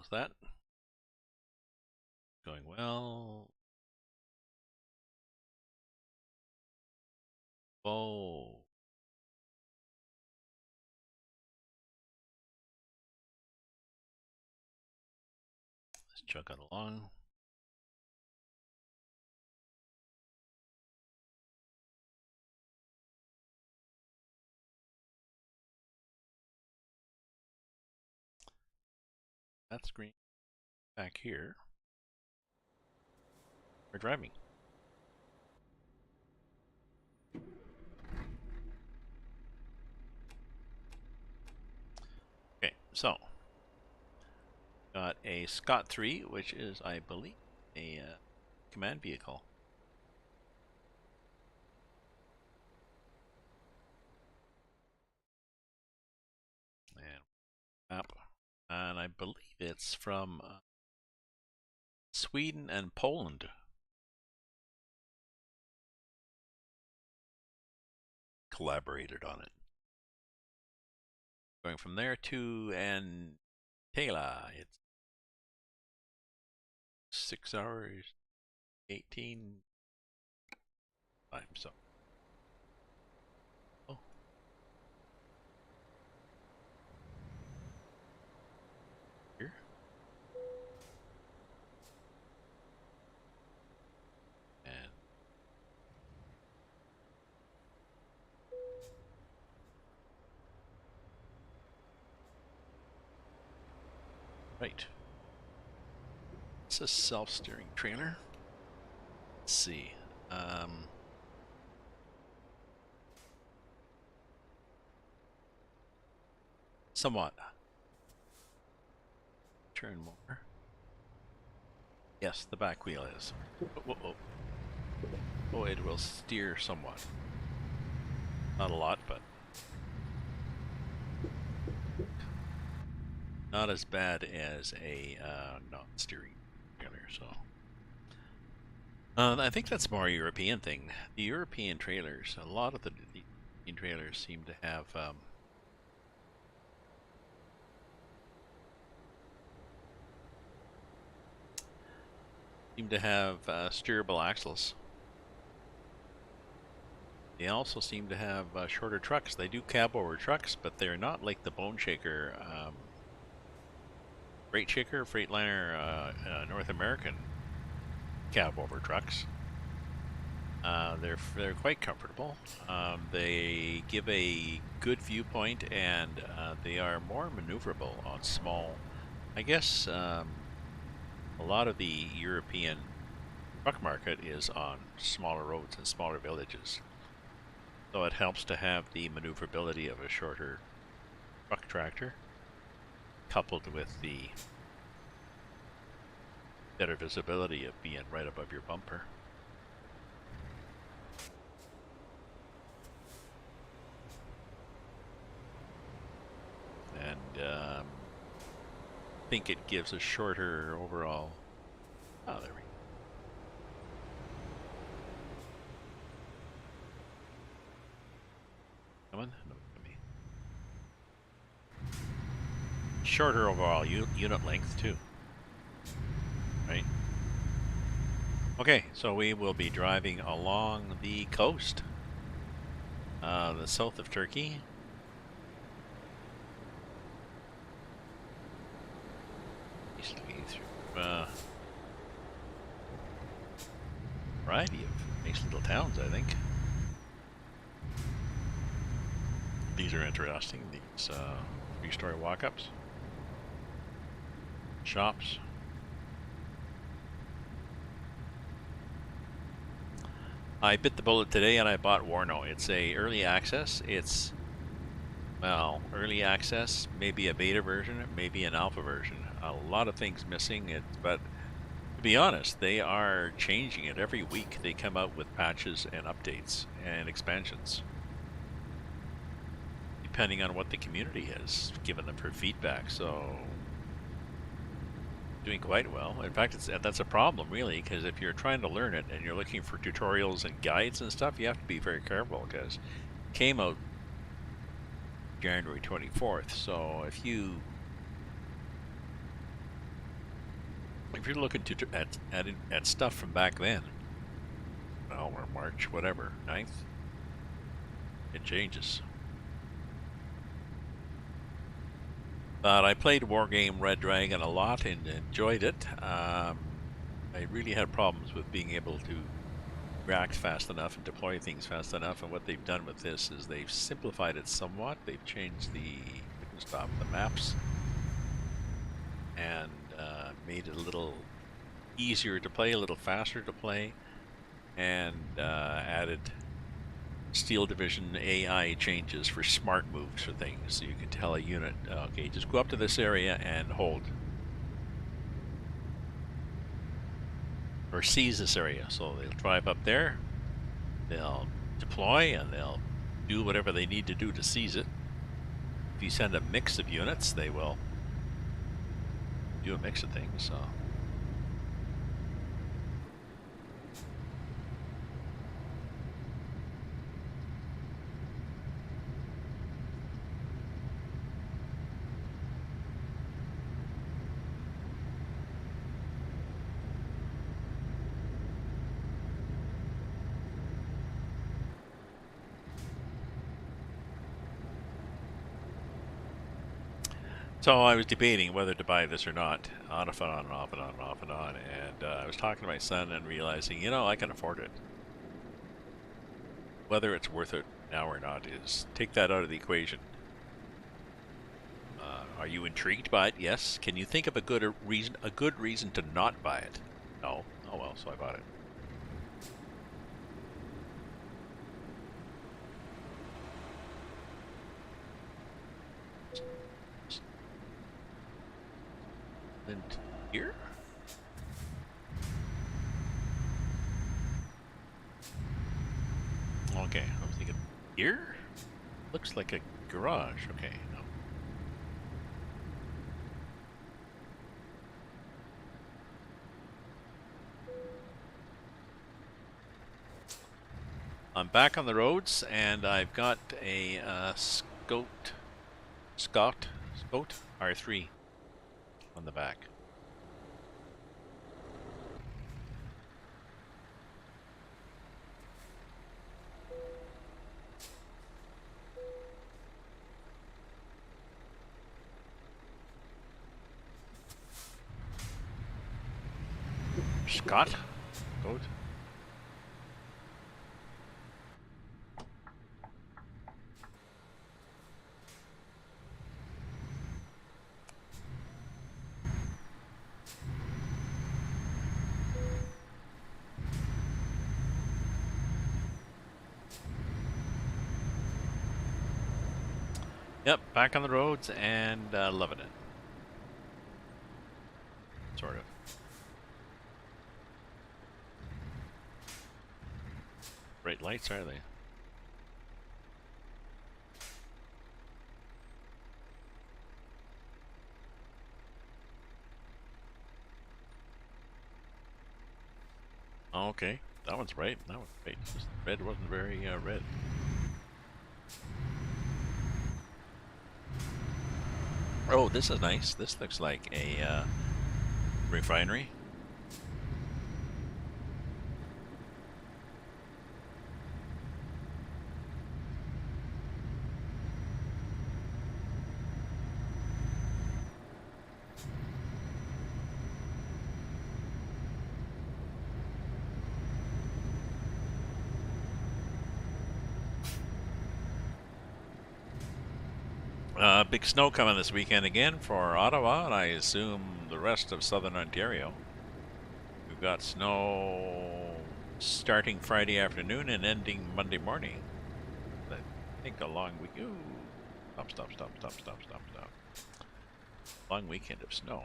How's that? Going well. Oh. Let's chug it along. That's green. Back here. We're driving. Okay, so got a Skot-R3, which is, I believe, a command vehicle. And map, and I believe it's from Sweden and Poland. Collaborated on it. Going from there to Antela, it's 6 hours, 18 time. So, oh, here. And right. It's a self-steering trailer. Let's see. Somewhat. Turn more. Yes, the back wheel is. Oh, it will steer somewhat. Not a lot, but not as bad as a non-steering trailer. So I think that's more a European thing. The European trailers, a lot of the European trailers seem to have steerable axles. They also seem to have shorter trucks. They do cab over trucks, but they're not like the Bone Shaker, Freight Shaker, Freightliner, North American cab over trucks. They're quite comfortable. They give a good viewpoint, and they are more maneuverable on small. I guess a lot of the European truck market is on smaller roads and smaller villages. So it helps to have the maneuverability of a shorter truck tractor, coupled with the better visibility of being right above your bumper. And I think it gives a shorter overall. Oh, there we go. Come on, no, come me. Shorter overall unit length too. Right. Okay, so we will be driving along the coast, the south of Turkey. He's looking through a variety of nice little towns, I think. These are interesting, these 3-story walk-ups. Shops. I bit the bullet today and I bought Warno. It's a early access. It's, well, early access, maybe a beta version, maybe an alpha version. A lot of things missing, but to be honest, they are changing it every week. They come out with patches and updates and expansions, depending on what the community has given them for feedback. So doing quite well. In fact, that's a problem really, because if you're trying to learn it and you're looking for tutorials and guides and stuff, you have to be very careful, because it came out January 24th. So if you if you're looking to at stuff from back then, well, or March, whatever, 9th, it changes. But I played Wargame Red Dragon a lot and enjoyed it. I really had problems with being able to react fast enough and deploy things fast enough. And what they've done with this is they've simplified it somewhat. They've changed the stop the maps and made it a little easier to play, a little faster to play, and added Steel Division AI changes for smart moves for things. So you can tell a unit, okay, just go up to this area and hold. Or seize this area. So they'll drive up there, they'll deploy, and they'll do whatever they need to do to seize it. If you send a mix of units, they will do a mix of things, so. So I was debating whether to buy this or not, on and on and off and on and off and on, and I was talking to my son and realizing, you know, I can afford it. Whether it's worth it now or not is, take that out of the equation. Are you intrigued by it? Yes. Can you think of a good reason to not buy it? No. Oh well, so I bought it. And here? Okay, I was thinking here? Looks like a garage. Okay, no. I'm back on the roads, and I've got a Skot-R3 on the back. Scott? Goat? Yep, back on the roads and loving it. Sort of. Bright lights, are they? Oh, okay, that one's bright. That one's bright. Just red wasn't very red. Oh, this is nice. This looks like a refinery. Big snow coming this weekend again for Ottawa, and I assume the rest of southern Ontario. We've got snow starting Friday afternoon and ending Monday morning. I think a long week. Ooh, stop. Long weekend of snow.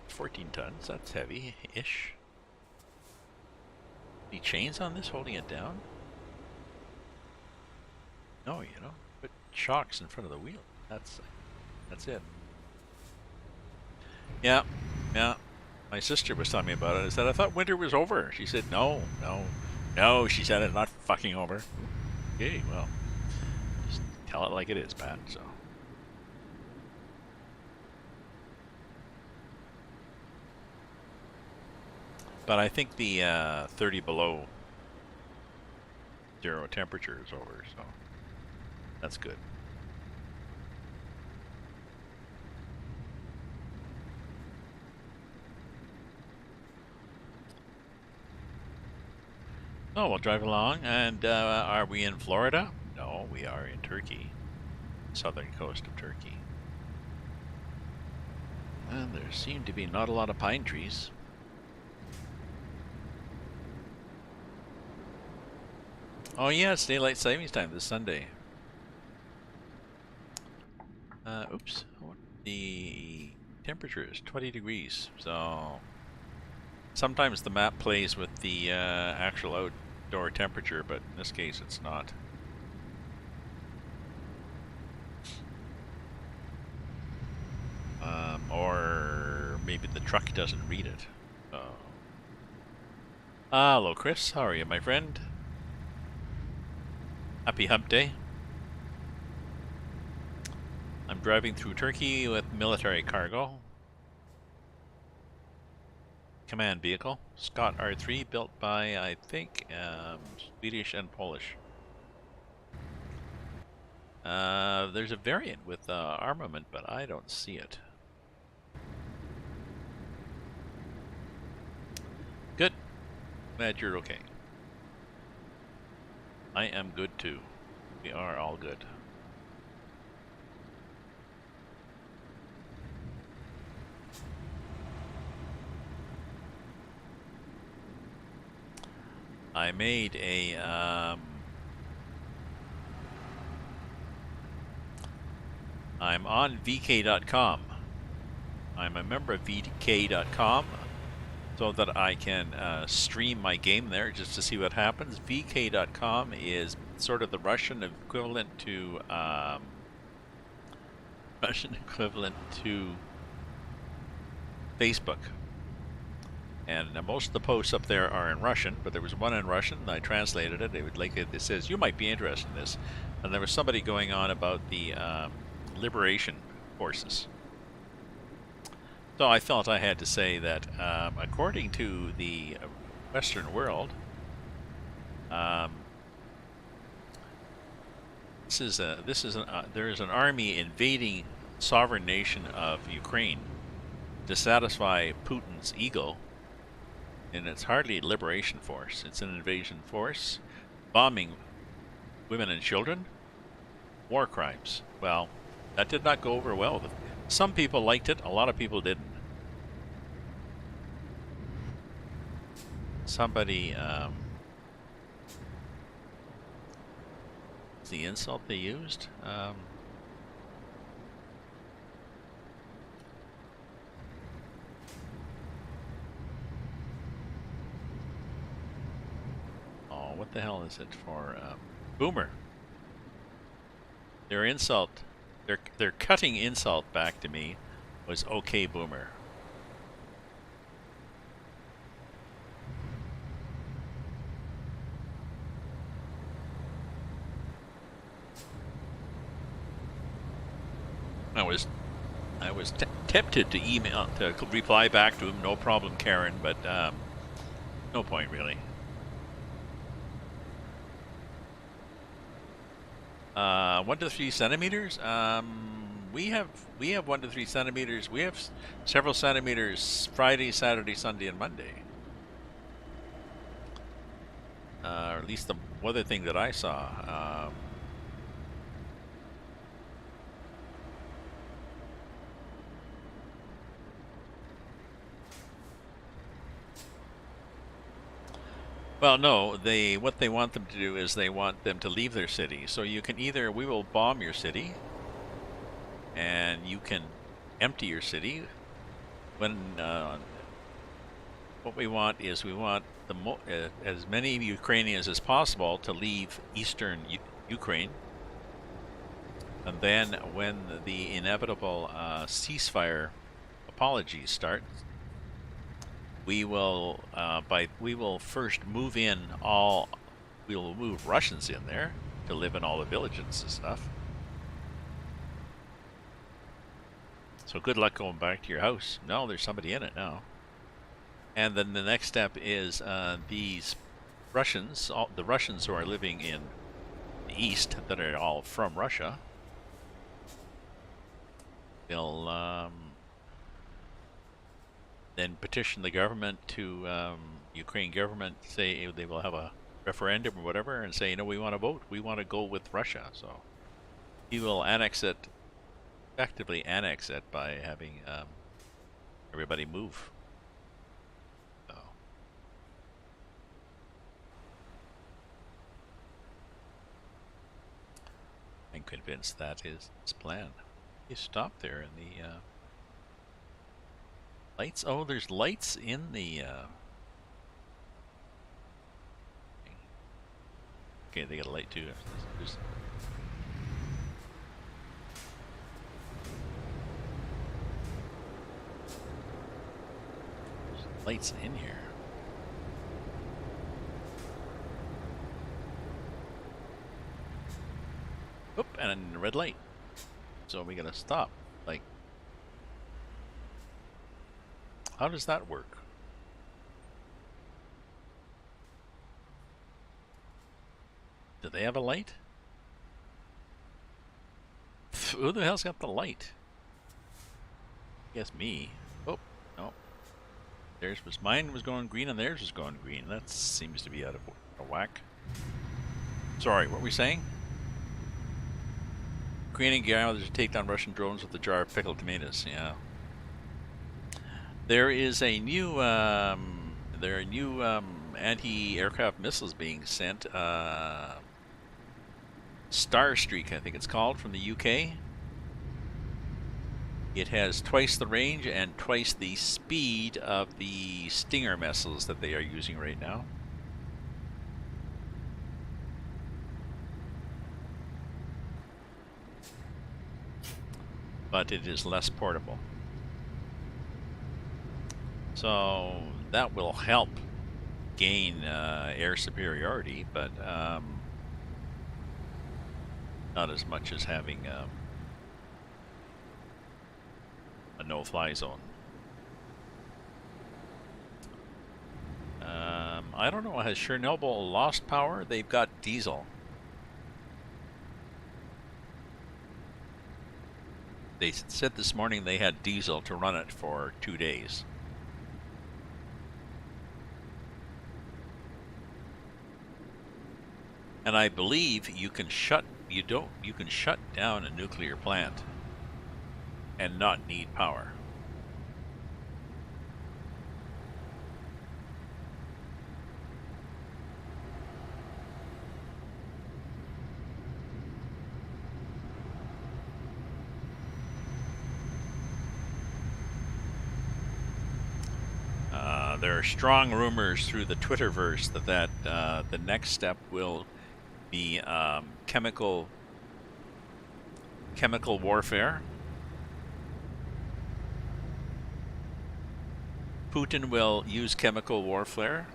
14 tons, that's heavy-ish. Any chains on this holding it down? No, you know, put shocks in front of the wheel. That's it. Yeah. My sister was telling me about it. I said, I thought winter was over. She said, no. She said, it's not fucking over. Okay, well, just tell it like it is, Pat, so. But I think the 30 below zero temperature is over, so that's good. Oh, we'll drive along. And are we in Florida? No, we are in Turkey, southern coast of Turkey. And there seem to be not a lot of pine trees. Oh yeah, it's daylight savings time this Sunday. Oops. The temperature is 20 degrees, so sometimes the map plays with the actual outdoor temperature, but in this case it's not. Or maybe the truck doesn't read it. Oh. Hello, Chris. How are you, my friend? Happy hump day. I'm driving through Turkey with military cargo. Command vehicle. Skot-R3, built by, I think, Swedish and Polish. There's a variant with armament, but I don't see it. Good. Glad you're okay. I am good too. We are all good. I made a I'm on VK.com. I'm a member of VK.com so that I can stream my game there just to see what happens. VK.com is sort of the Russian equivalent to Facebook. And most of the posts up there are in Russian, but there was one in Russian, and I translated it. It says, you might be interested in this. And there was somebody going on about the liberation forces. So I felt I had to say that according to the Western world, there is an army invading sovereign nation of Ukraine to satisfy Putin's ego. And it's hardly a liberation force. It's an invasion force, bombing women and children, war crimes. Well, that did not go over well. Some people liked it, a lot of people didn't. Somebody, the insult they used? What the hell is it for? Boomer. Their insult, their cutting insult back to me was okay, boomer. I was tempted to reply back to him, no problem, Karen, but no point really. 1 to 3 centimeters. We have 1 to 3 centimeters. We have several centimeters Friday, Saturday, Sunday, and Monday. Or at least the weather thing that I saw. Well, no, what they want them to do is they want them to leave their city. So you can either, we will bomb your city, and you can empty your city. When what we want is as many Ukrainians as possible to leave eastern Ukraine, and then when the inevitable ceasefire apologies start, we will first move we'll move Russians in there to live in all the villages and stuff. So good luck going back to your house. No, there's somebody in it now. And then the next step is these Russians, the Russians who are living in the east, that are all from Russia, they'll then petition the government to Ukraine government, say they will have a referendum or whatever, and say, we want to vote, we want to go with Russia. So he will effectively annex it by having everybody move. So I'm convinced that is his plan. You stop there in the lights. Oh, there's lights in the. Okay, they got a light too. There's lights in here. Oop, and a red light. So we gotta stop. Like, how does that work? Do they have a light? Who the hell's got the light? I guess me. Oh, no. Mine was going green and theirs was going green. That seems to be out of whack. Sorry, what were we saying? Ukrainian gatherers to take down Russian drones with a jar of pickled tomatoes. Yeah. There is a new anti-aircraft missiles being sent. Starstreak, I think it's called, from the UK. It has twice the range and twice the speed of the Stinger missiles that they are using right now. But it is less portable. So that will help gain air superiority, but not as much as having a no-fly zone. I don't know, has Chernobyl lost power? They've got diesel. They said this morning they had diesel to run it for 2 days. And I believe you can shut down a nuclear plant and not need power. There are strong rumors through the Twitterverse that the next step will be chemical warfare. Putin will use chemical warfare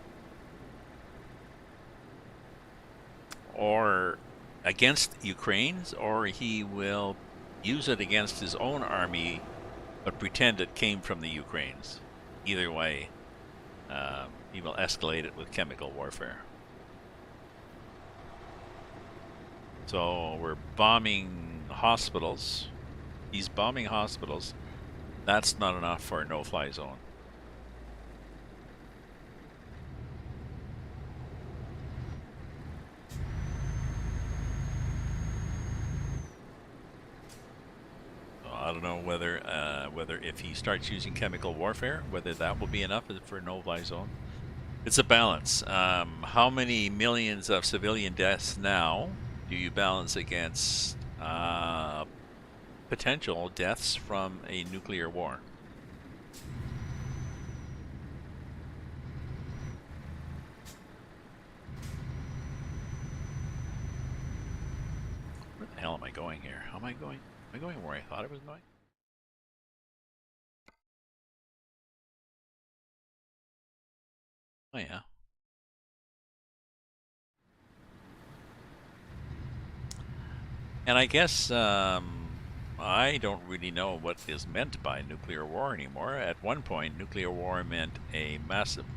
or against Ukraine, or he will use it against his own army but pretend it came from the Ukrainians. Either way, he will escalate it with chemical warfare. So we're bombing hospitals. He's bombing hospitals. That's not enough for a no-fly zone. So I don't know whether if he starts using chemical warfare, whether that will be enough for a no-fly zone. It's a balance. How many millions of civilian deaths now do you balance against potential deaths from a nuclear war? Where the hell am I going here? How am I going? Am I going where I thought I was going? Oh yeah. And I guess I don't really know what is meant by nuclear war anymore. At one point, nuclear war meant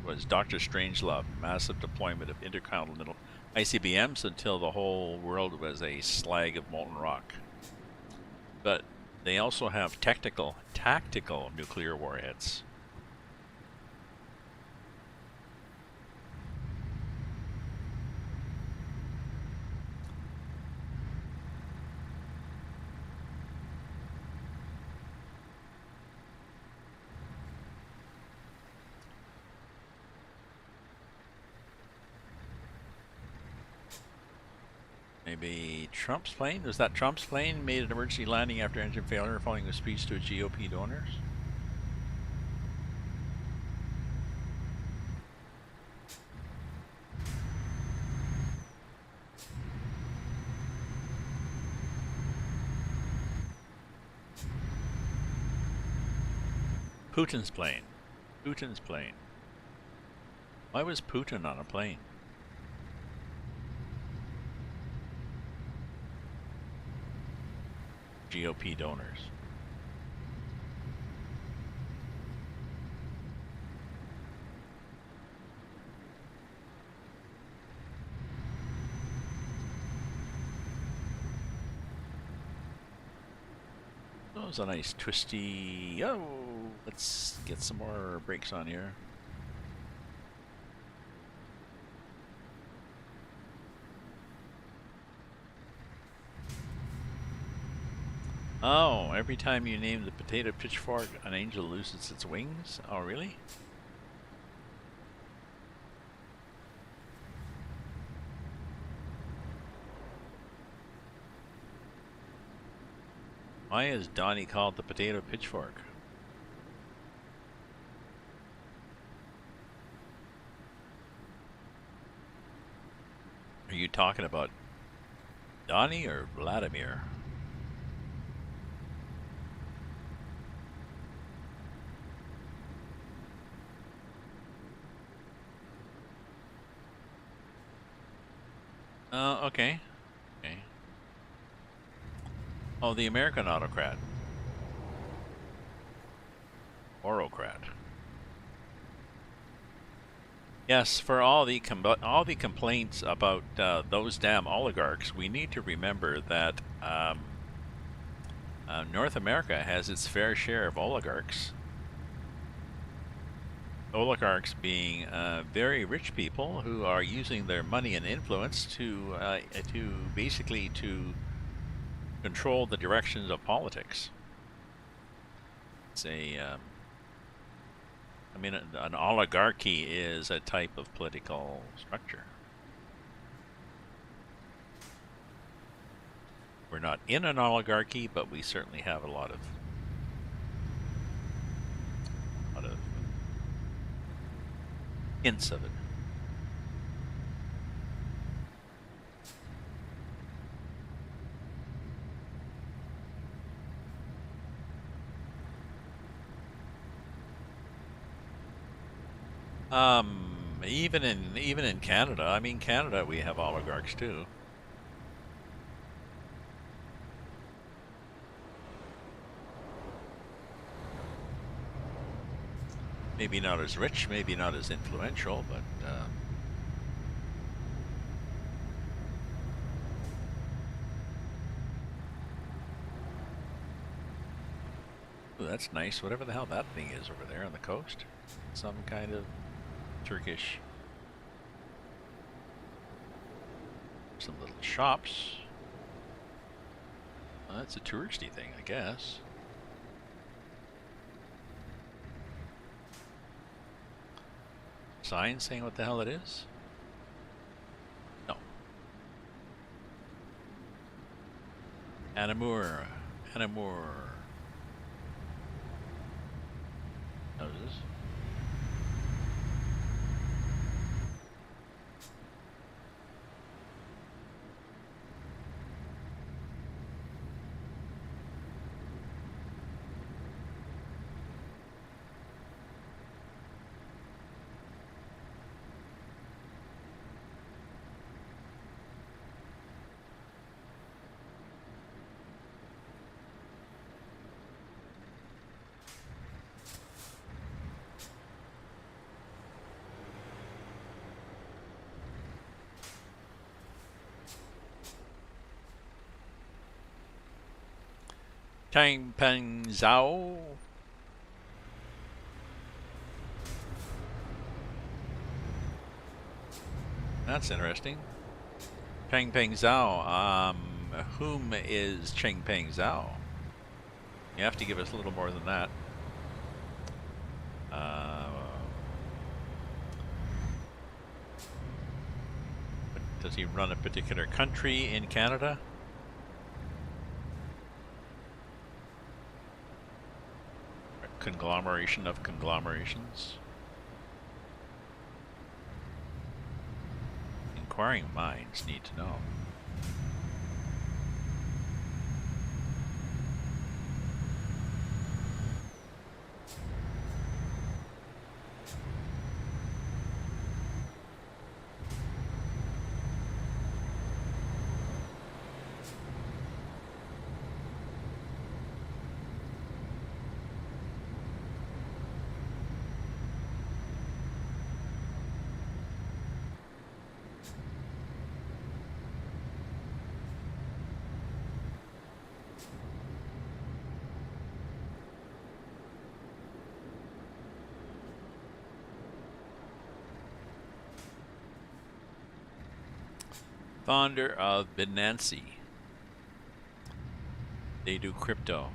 was Dr. Strangelove, massive deployment of intercontinental ICBMs until the whole world was a slag of molten rock. But they also have tactical nuclear warheads. Maybe Trump's plane? Was that Trump's plane made an emergency landing after engine failure following a speech to GOP donors? Putin's plane. Putin's plane. Why was Putin on a plane? GOP donors. That was a nice twisty. Oh, let's get some more brakes on here. Oh, every time you name the potato pitchfork, an angel loses its wings? Oh, really? Why is Donnie called the potato pitchfork? Are you talking about Donnie or Vladimir? Okay. Okay. Oh, the American autocrat. Orocrat. Yes, for all the complaints about those damn oligarchs, we need to remember that North America has its fair share of oligarchs. Oligarchs being very rich people who are using their money and influence to basically to control the directions of politics. It's I mean, an oligarchy is a type of political structure. We're not in an oligarchy, but we certainly have a lot of hints of it. Even in Canada, I mean, Canada, we have oligarchs too. Maybe not as rich, maybe not as influential, but ooh, that's nice. Whatever the hell that thing is over there on the coast. Some kind of Turkish. Some little shops. Well, that's a touristy thing, I guess. Sign saying what the hell it is? No. Anamur. Anamur. Houses. Changpengzhou. That's interesting. Changpengzhou. Whom is Changpengzhou? You have to give us a little more than that. Does he run a particular country in Canada? A conglomeration of conglomerations? Inquiring minds need to know. Founder of Binance. They do crypto.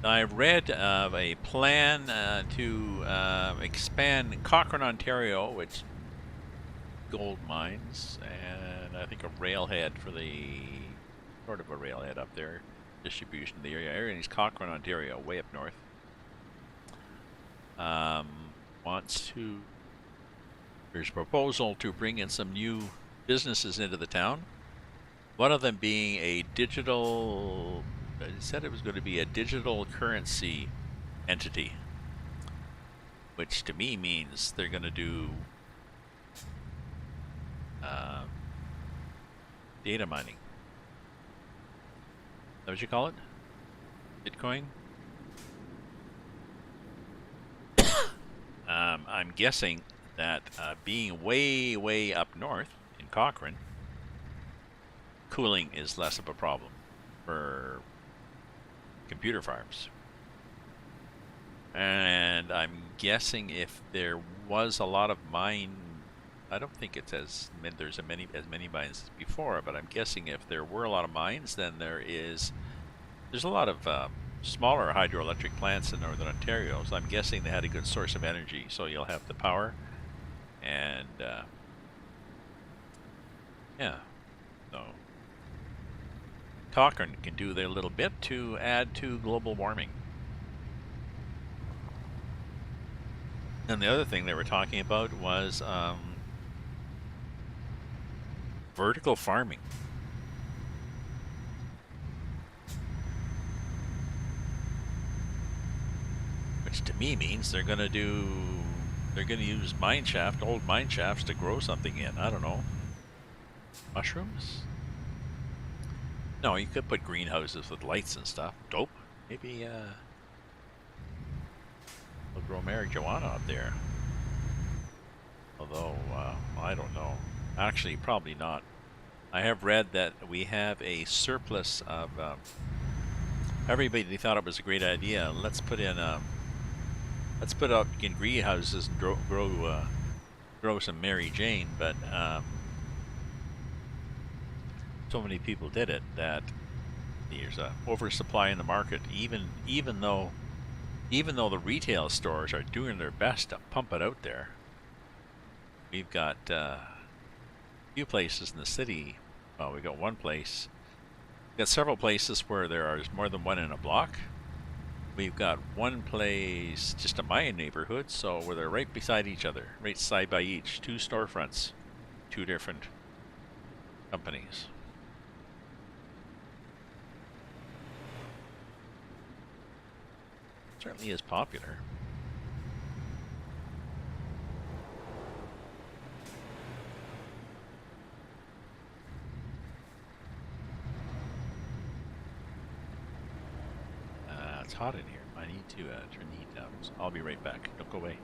I read of a plan to expand Cochrane, Ontario, which gold mines, and I think a railhead for the sort of a railhead up there, distribution of the area. Area is Cochrane, Ontario, way up north. Wants to. There's a proposal to bring in some new businesses into the town. One of them being a digital. It said it was going to be a digital currency entity, which to me means they're going to do data mining. Is that what you call it? Bitcoin? I'm guessing that being way, way up north in Cochrane, cooling is less of a problem for computer farms. And I'm guessing if there was a lot of mine, I don't think it's there's as many mines as before, but I'm guessing if there were a lot of mines, then there's a lot of smaller hydroelectric plants in northern Ontario, so I'm guessing they had a good source of energy, so you'll have the power, and yeah, so Cochrane can do their little bit to add to global warming. And the other thing they were talking about was vertical farming. Which to me means they're going to use old mine shafts to grow something in. I don't know. Mushrooms? No, you could put greenhouses with lights and stuff. Dope. Maybe they'll grow marijuana up there. Although, I don't know. Actually, probably not. I have read that we have a surplus of. Everybody thought it was a great idea. Let's put out in greenhouses and grow some Mary Jane, but so many people did it that there's a oversupply in the market. Even though the retail stores are doing their best to pump it out there, we've got a few places in the city. Well, we got one place. We've got several places where there is more than one in a block. We've got one place just in my neighborhood, so where they're right beside each other, right side by each, two storefronts, two different companies. Certainly is popular. It's hot in here. I need to turn the heat down. So I'll be right back. Don't go away.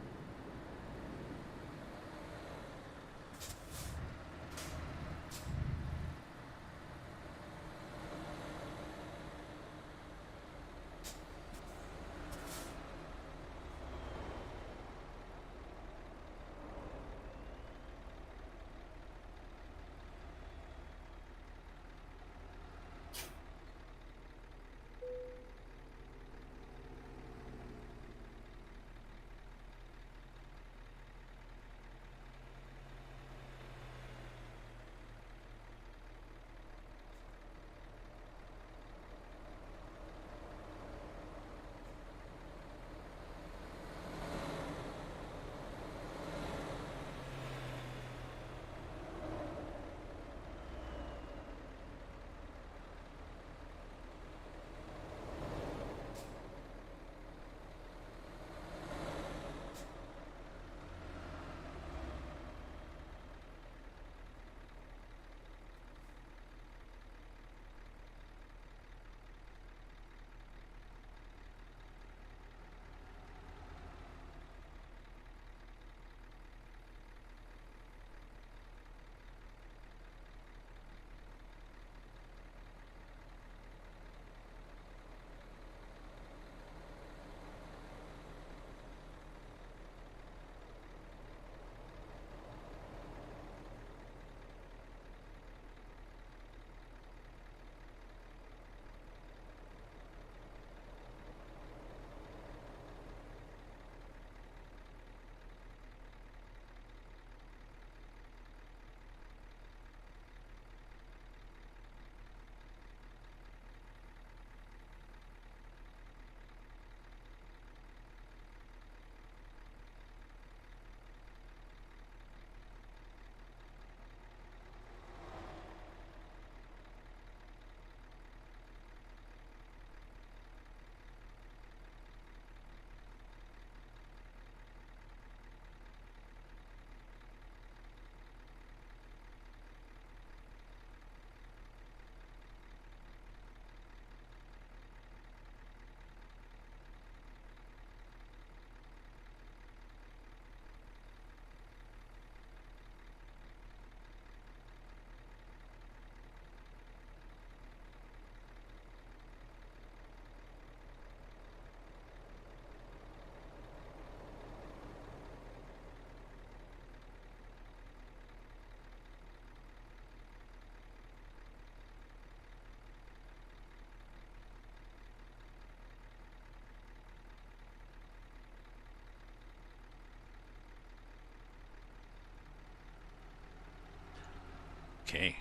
Okay.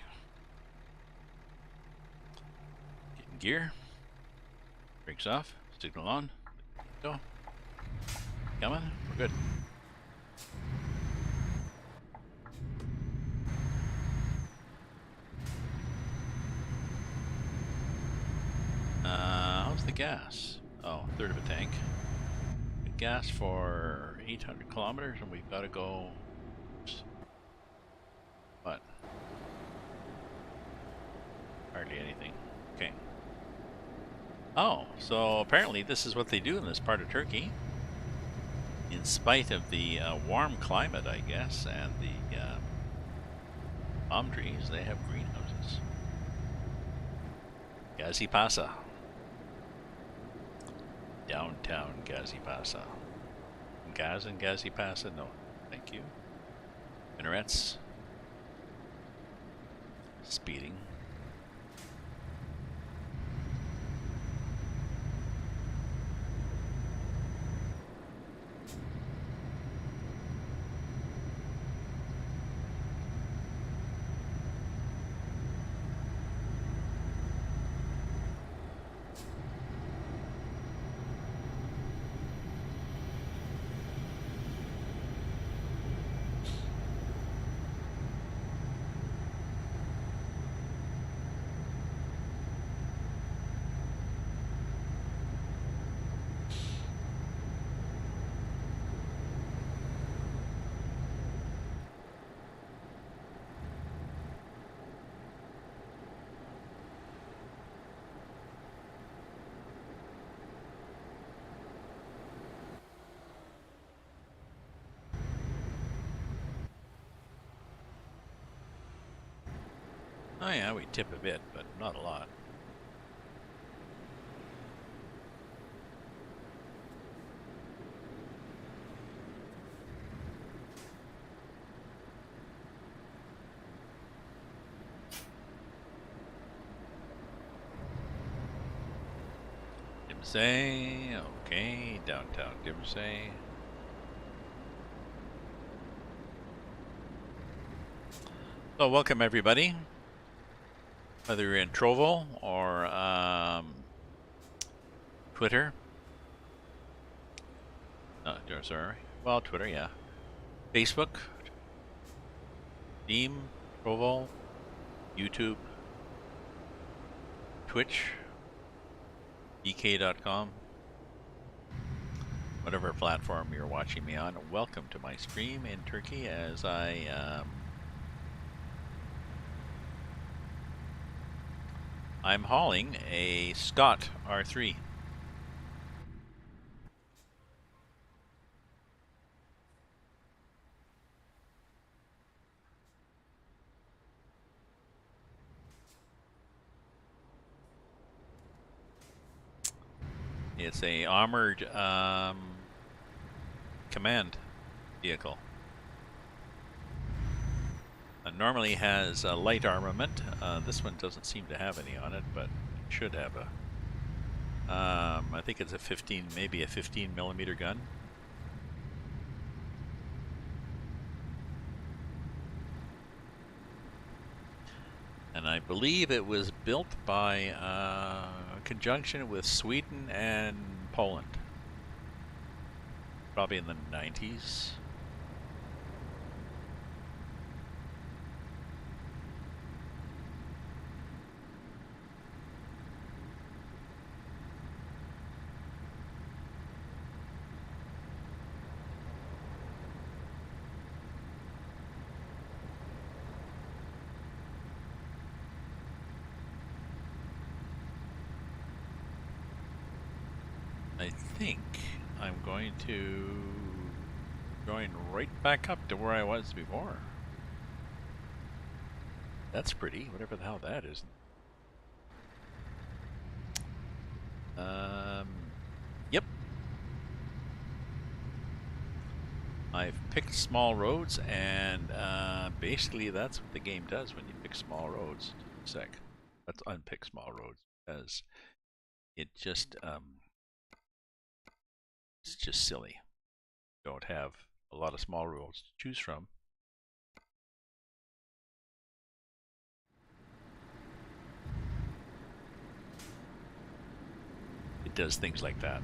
Getting gear. Brakes off. Signal on. Go. Coming. We're good. How's the gas? Oh, third of a tank. Good gas for 800 kilometers, and we've got to go. Oops. What? Hardly anything. Okay. Oh, so apparently this is what they do in this part of Turkey. In spite of the warm climate, I guess, and the palm trees, they have greenhouses. Gazipasa. Downtown Gazipasa. Gaz and Gazipasa? No, thank you. Minarets. Speeding. Oh yeah, we tip a bit, but not a lot. Dimsey, okay, downtown Dimsey. So welcome everybody, whether you're in Trovo or Twitter. Sorry. Well, Twitter, yeah. Facebook, Steam, Trovo, YouTube, Twitch, ek.com, whatever platform you're watching me on. Welcome to my stream in Turkey as I'm hauling a Skot-R3. It's a armored command vehicle. Normally has a light armament. This one doesn't seem to have any on it, but it should have a. I think it's a 15, maybe a 15 millimeter gun. And I believe it was built by conjunction with Sweden and Poland. Probably in the 90s. I think I'm going to join right back up to where I was before. That's pretty, whatever the hell that is. Yep. I've picked small roads, and basically that's what the game does when you pick small roads. Sec. Let's unpick small roads, because it just it's just silly. Don't have a lot of small roads to choose from. does things like that.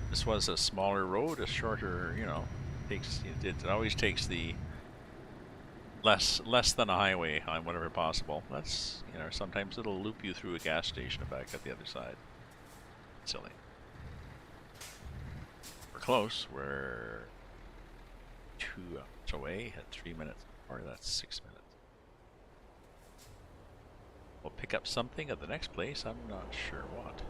This was a smaller road, a shorter, you know, it always takes the less than a highway on whatever possible. That's, you know, sometimes it'll loop you through a gas station and back at the other side. Silly. We're close. We're 2 hours away at 3 minutes, or that's 6 minutes. We'll pick up something at the next place. I'm not sure what.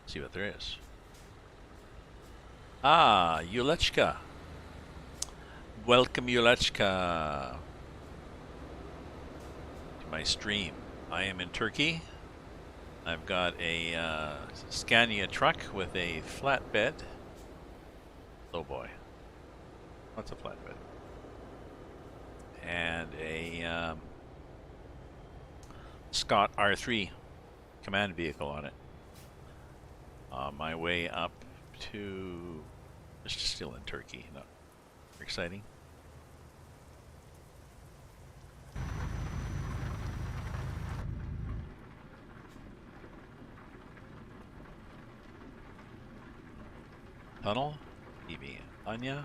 See what there is. Ah, Yulechka. Welcome, Yulechka, to my stream. I am in Turkey. I've got a Scania truck with a flatbed. Oh boy. What's a flatbed? And a Skot-R3 command vehicle on it. On my way up to... It's still in Turkey. Not exciting. Tunnel, EV, Anya.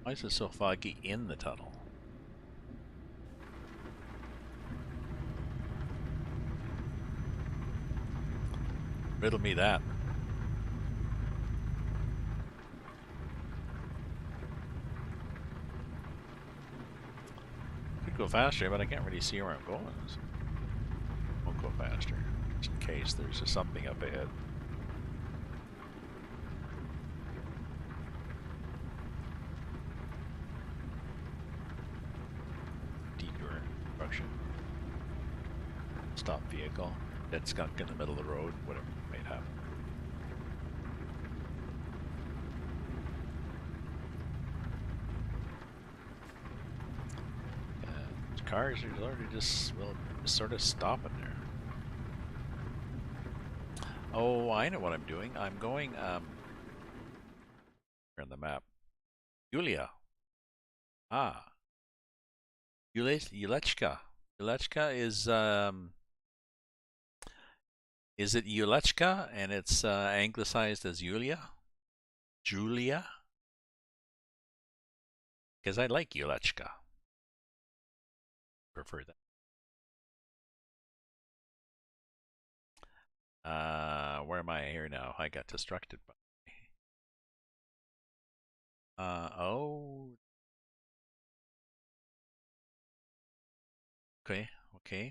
Why is it so foggy in the tunnel? Riddle me that. Could go faster, but I can't really see where I'm going. So won't go faster, just in case there's something up ahead. Detour, construction. Stop vehicle. Dead skunk in the middle of the road, whatever might happen. Cars are already just, well, sort of stopping there. Oh, I know what I'm doing. I'm going, here on the map. Yulia. Ah. Yulechka. Yulechka is it Yulechka and it's anglicized as Yulia? Julia? Because I like Yulechka. Prefer that. Where am I here now? I got distracted by. Oh. Okay,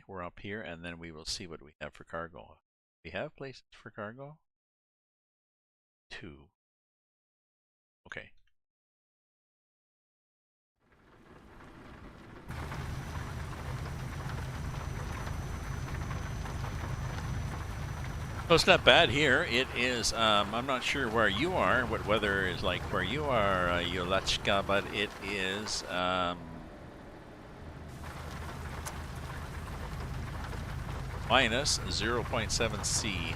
we're up here, and then we will see what we have for cargo. We have places for cargo? 2. Okay. Well, it's not bad here. It is, I'm not sure where you are, what weather is like where you are, Yulechka, but it is, minus 0.7 C.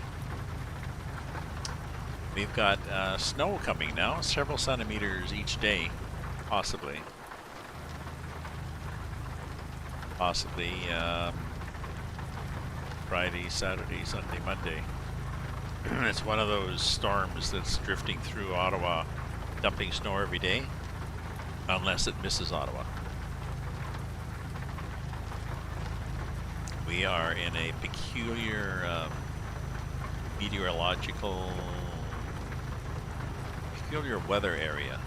We've got snow coming now, several centimeters each day, possibly. Possibly Friday, Saturday, Sunday, Monday. It's one of those storms that's drifting through Ottawa, dumping snow every day, unless it misses Ottawa. We are in a peculiar peculiar weather area.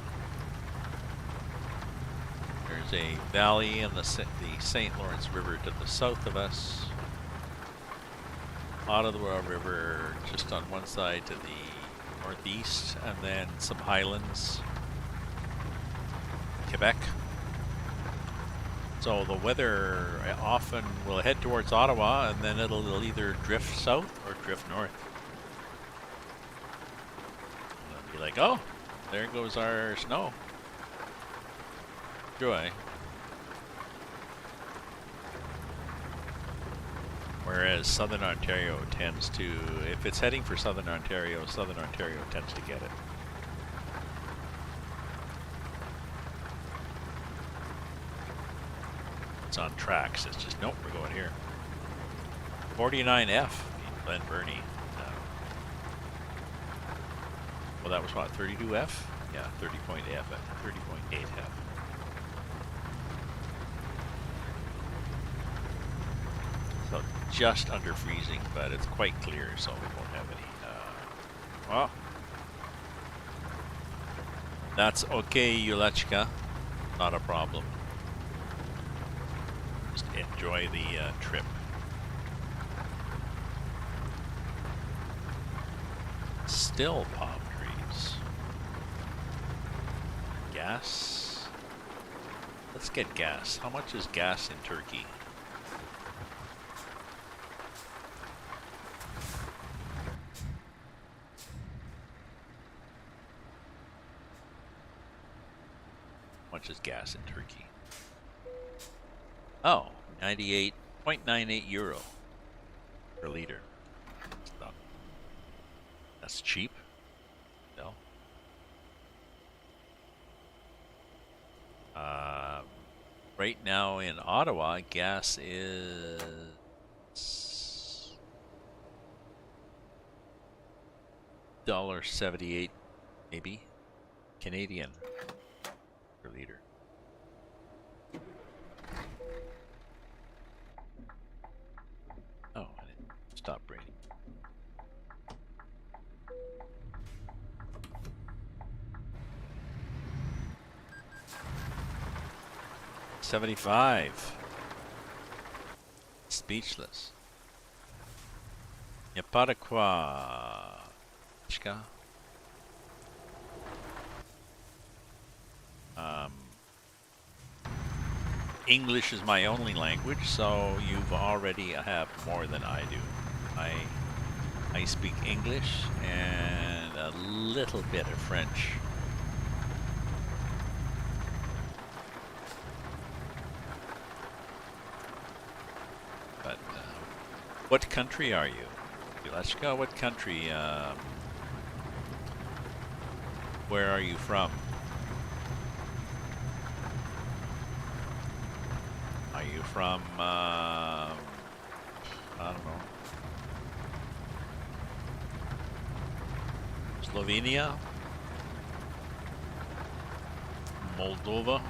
There's a valley in the St. Lawrence River to the south of us. Ottawa River just on one side to the northeast, and then some highlands, Quebec. So the weather often will head towards Ottawa, and then it'll either drift south or drift north. And it'll be like, oh, there goes our snow. Joy. Whereas Southern Ontario tends to, if it's heading for Southern Ontario tends to get it. It's on tracks. It's just, nope, we're going here. 49F in Glen Burnie. Well, that was what, 32F? Yeah, 30.F, 30.8F. So just under freezing, but it's quite clear, so we won't have any. Well, that's okay, Yulechka. Not a problem. Just enjoy the trip. Still palm trees. Gas? Let's get gas. How much is gas in Turkey? How much is gas in Turkey? Oh, 98.98 euro per liter. That's cheap. No. Right now in Ottawa, gas is $1.78, maybe Canadian per liter. Oh, I didn't stop raining. $75. Speechless. Y a pas de quoi. English is my only language, so you've already have more than I do. I speak English and a little bit of French. But what country are you? Let's go. What country? Where are you from? Are you from? I don't know. Slovenia? Moldova?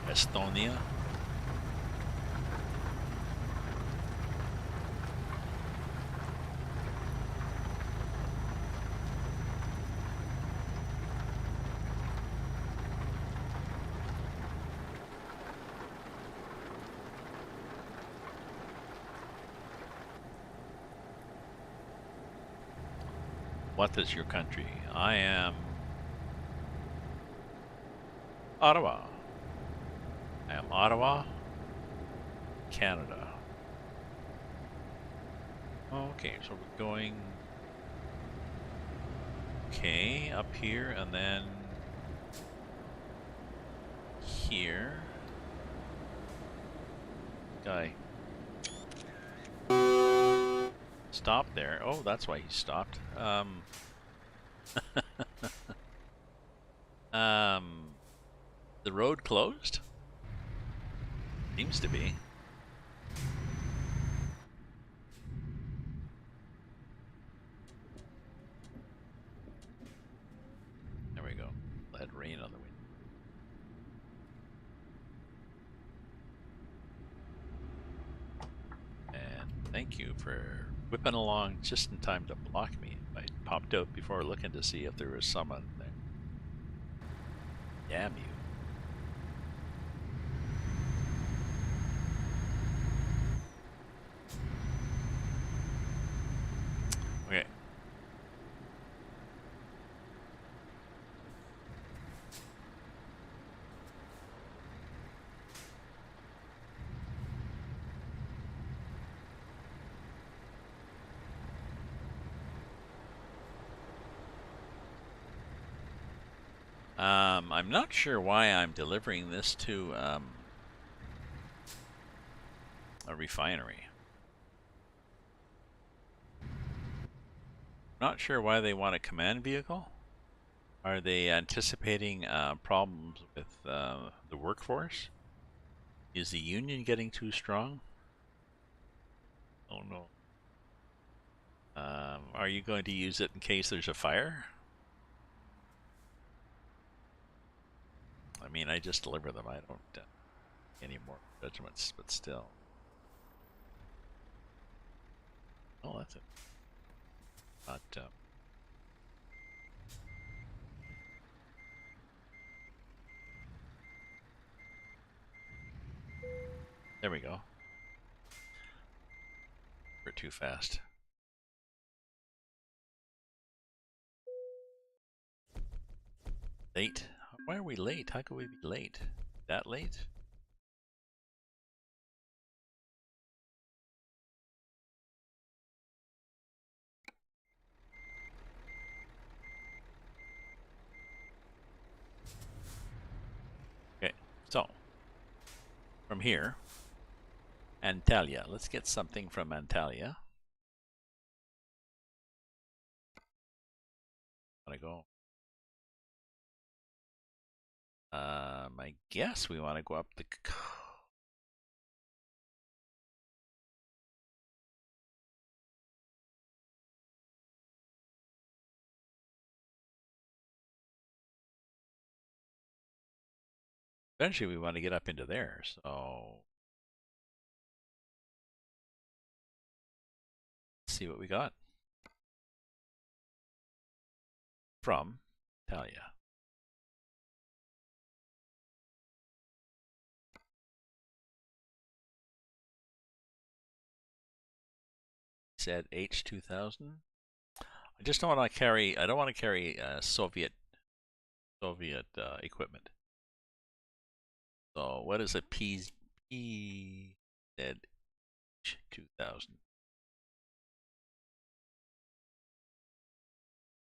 Estonia? What is your country? I am Ottawa. I am Ottawa, Canada. Okay, so we're going up here and then here. Guy stopped there. Oh, that's why he stopped. The road closed? Seems to be. There we go. Let rain on the wind. And thank you for whipping along just in time to block me. I popped out before looking to see if there was someone there. Damn you. Okay. I'm not sure why I'm delivering this to a refinery. Not sure why they want a command vehicle. Are they anticipating problems with the workforce? Is the union getting too strong? Oh no. Are you going to use it in case there's a fire? I mean, I just deliver them. I don't any more judgments, but still. Oh, that's it. Not. There we go. We're too fast. Late? Why are we late? How could we be late? That late? Okay, so from here, Antalya. Let's get something from Antalya. Want to go? I guess we want to go up the. Eventually, we want to get up into there. So let's see what we got from Antalya. Said H2000. I just don't want to carry. I don't want to carry Soviet equipment. So what is a PZ 2000?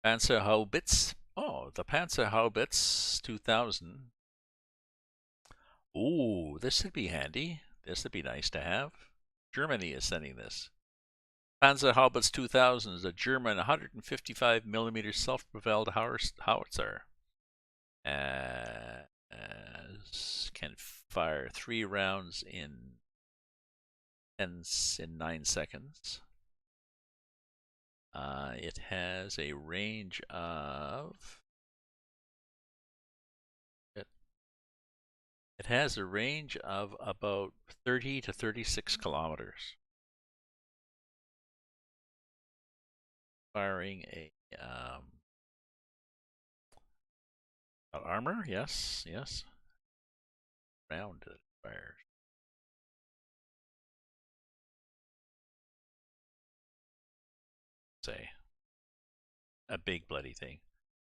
Panzerhaubitze. Oh, the Panzerhaubitze 2000. Ooh, this would be handy. This would be nice to have. Germany is sending this. Panzerhaubitze 2000 is a German 155 millimeter self-propelled howitzer. Can fire 3 rounds in 9 seconds. It has a range of. It has a range of about 30 to 36 kilometers. Firing a armor, yes, yes. Round it fires. Say, a big bloody thing.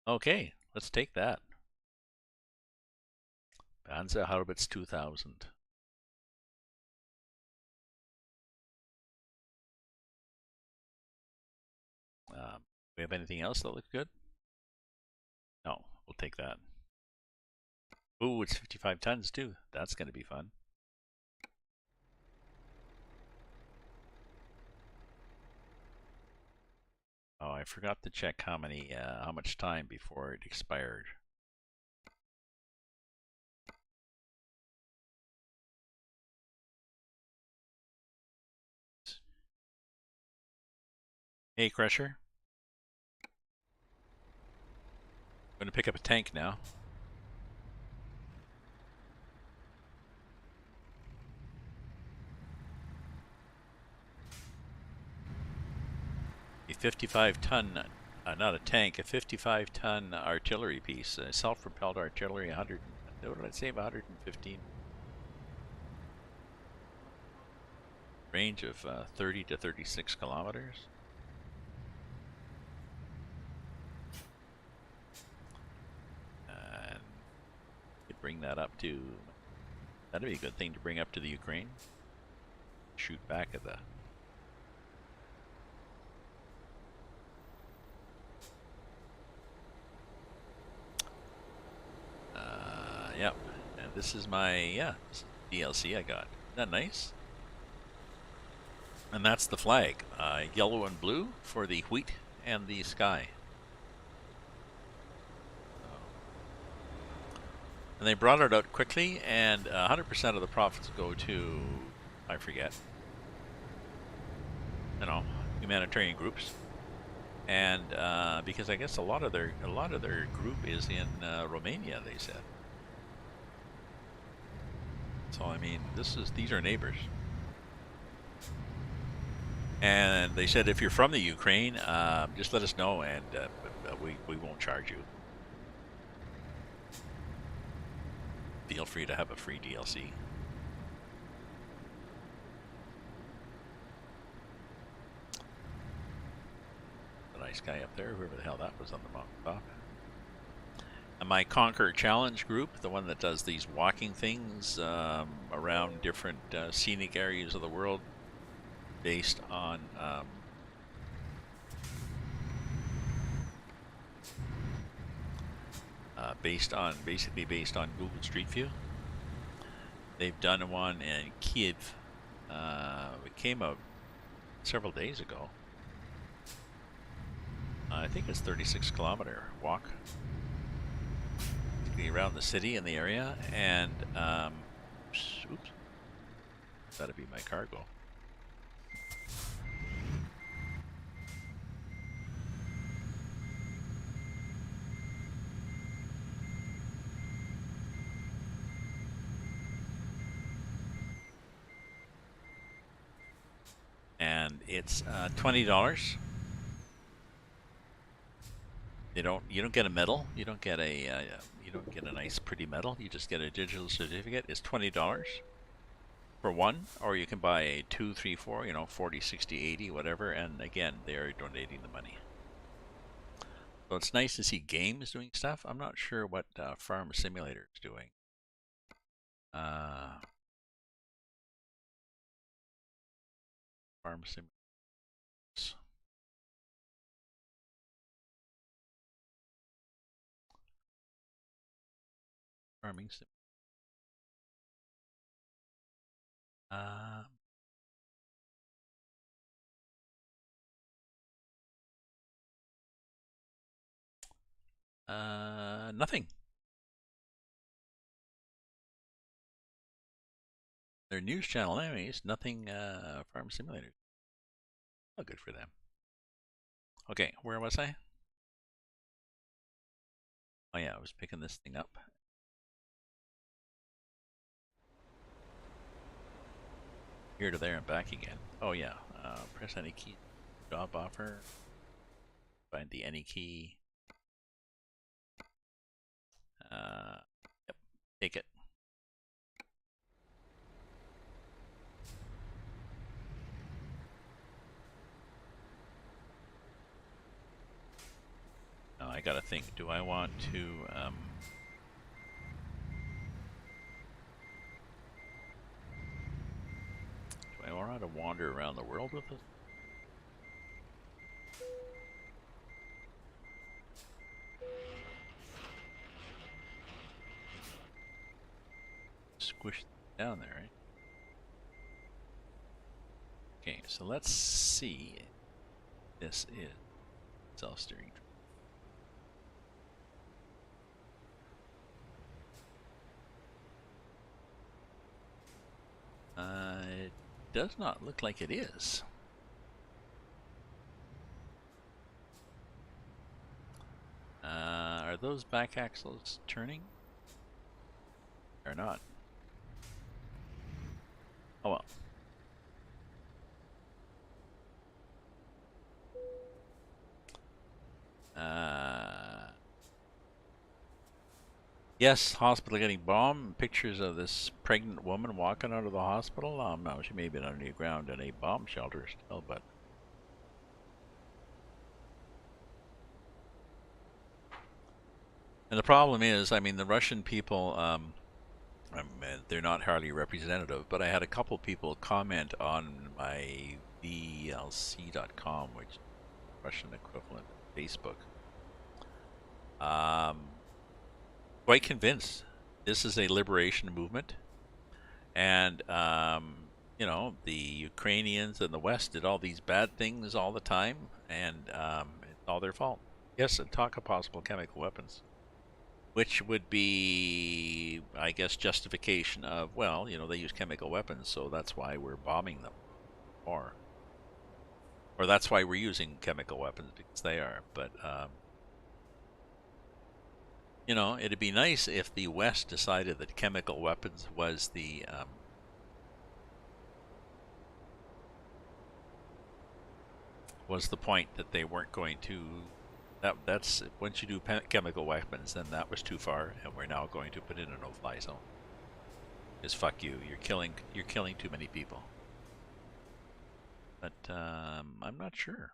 Okay, let's take that. Panzerhaubitze 2000. We have anything else that looks good? No, we'll take that. Ooh, it's 55 tons too. That's going to be fun. Oh, I forgot to check how much time before it expired. Hey, Crusher. I'm going to pick up a tank now. A 55-ton, not a tank, a 55-ton artillery piece, a self-propelled artillery, 100. What did I say? 115. Range of 30 to 36 kilometers. And could bring that up to. That'd be a good thing to bring up to the Ukraine. Shoot back at the. Yep. And this is my, this is DLC I got. Isn't that nice? And that's the flag. Yellow and blue for the wheat and the sky. And they brought it out quickly, and 100% of the profits go to, I forget, humanitarian groups. And because I guess a lot of their group is in Romania, they said. So I mean, these are neighbors. And they said if you're from the Ukraine, just let us know, and we won't charge you. Feel free to have a free DLC. The nice guy up there, whoever the hell that was on the mountain top. And my Conquer Challenge group, the one that does these walking things around different scenic areas of the world, based on based on Google Street View. They've done one in Kiev. It came out several days ago. I think it's 36-kilometer walk around the city and the area, and oops, that'd be my cargo. And it's $20. You don't get a medal. You don't get a nice pretty medal. You just get a digital certificate. It's $20 for one, or you can buy a 2, 3, 4, 40, 60, 80, whatever. And again, they are donating the money. So it's nice to see games doing stuff. I'm not sure what Farm Simulator is doing. Farm Simulator. Farming Sim. Nothing. Their news channel, anyways. Nothing. Farm Simulator. Oh, good for them. Okay, where was I? Oh yeah, I was picking this thing up. Here to there and back again. Oh yeah, press any key. Job offer. Find the any key. Yep, take it. Now I gotta think, do I want to, do I want to wander around the world with it? Squish down there, right? Okay, so let's see. This is self-steering. It does not look like it is. Are those back axles turning? Or not? Oh well. Yes, hospital getting bombed. Pictures of this pregnant woman walking out of the hospital. No, she may have been underground in a bomb shelter still, but. And the problem is, I mean, the Russian people, they're not hardly representative, but I had a couple people comment on my VLC.com, which is Russian equivalent of Facebook. Quite convinced this is a liberation movement, and the Ukrainians and the West did all these bad things all the time, and it's all their fault. Yes, and talk of possible chemical weapons, which would be, I guess, justification of, well, they use chemical weapons, so that's why we're bombing them, or that's why we're using chemical weapons because they are. But it'd be nice if the West decided that chemical weapons was the point, that they weren't going to. That's once you do chemical weapons, then that was too far, and we're now going to put in a no-fly zone. Because fuck you, you're killing too many people. But I'm not sure.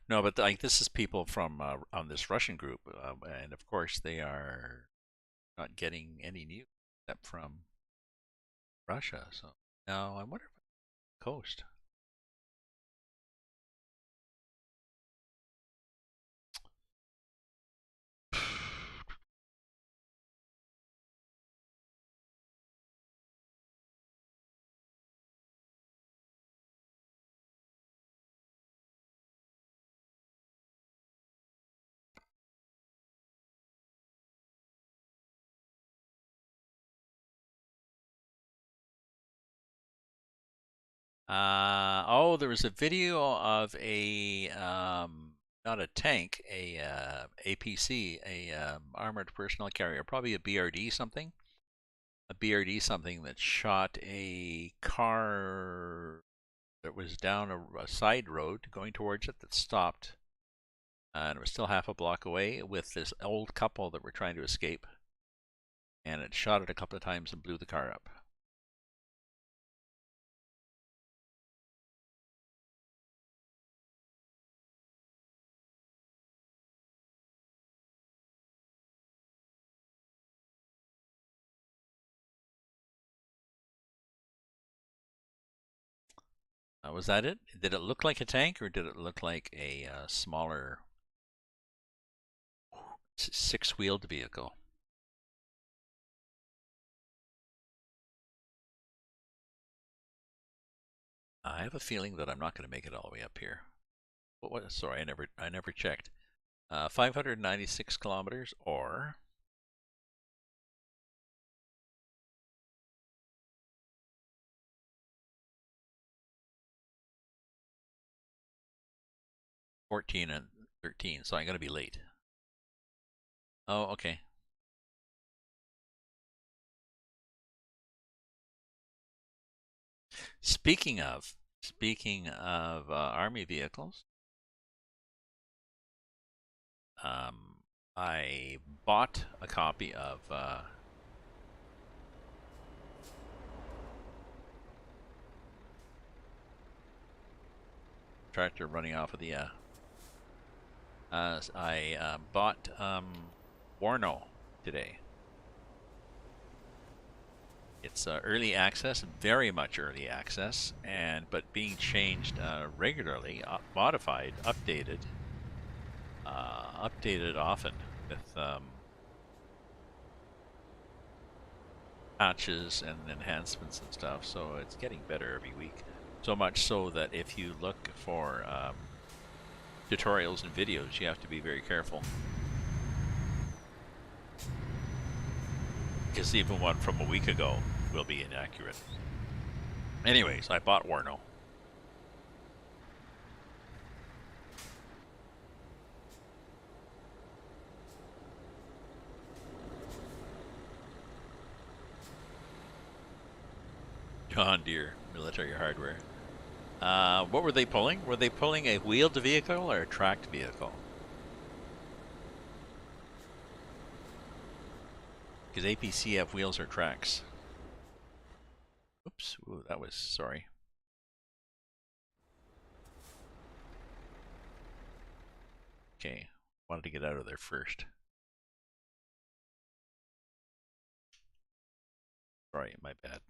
No, but like this is people from on this Russian group, and of course they are not getting any news except from Russia. So now I wonder if it's the coast. Oh, there was a video of a not a tank, a APC, a armored personnel carrier, probably a BRD something, that shot a car that was down a side road going towards it, that stopped, and it was still half a block away, with this old couple that were trying to escape, and it shot it a couple of times and blew the car up. Was that it? Did it look like a tank, or did it look like a smaller six-wheeled vehicle? I have a feeling that I'm not going to make it all the way up here. Sorry, I never checked. 596 kilometers, or 14 and 13. So I'm going to be late. Oh, okay. Speaking of army vehicles, I bought a copy of tractor running off of the. I bought Warno today. It's early access, very much early access, but being changed regularly, modified, updated often with patches and enhancements and stuff. So it's getting better every week. So much so that if you look for tutorials and videos, you have to be very careful, because even one from a week ago will be inaccurate. Anyways, I bought Warno. John Deere military hardware. What were they pulling? Were they pulling a wheeled vehicle or a tracked vehicle? Because APC have wheels or tracks. Oops, ooh, that was, sorry. Okay, wanted to get out of there first. Sorry, my bad.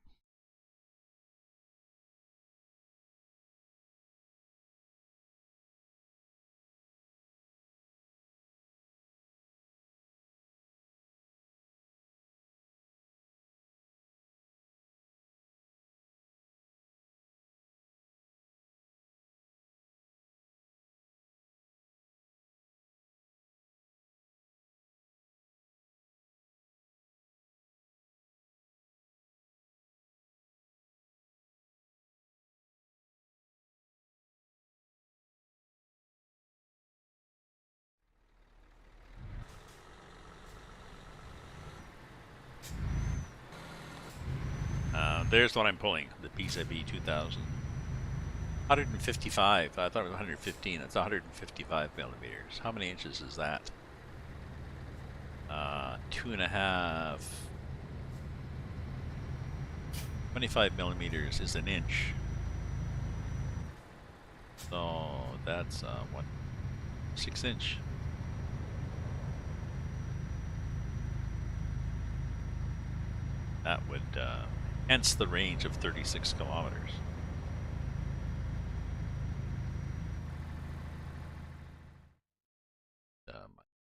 There's what I'm pulling. The PCB 2000. 155. I thought it was 115. It's 155 millimeters. How many inches is that? 2.5. 25 millimeters is an inch. So that's what? 6 inch. That would hence the range of 36 kilometers.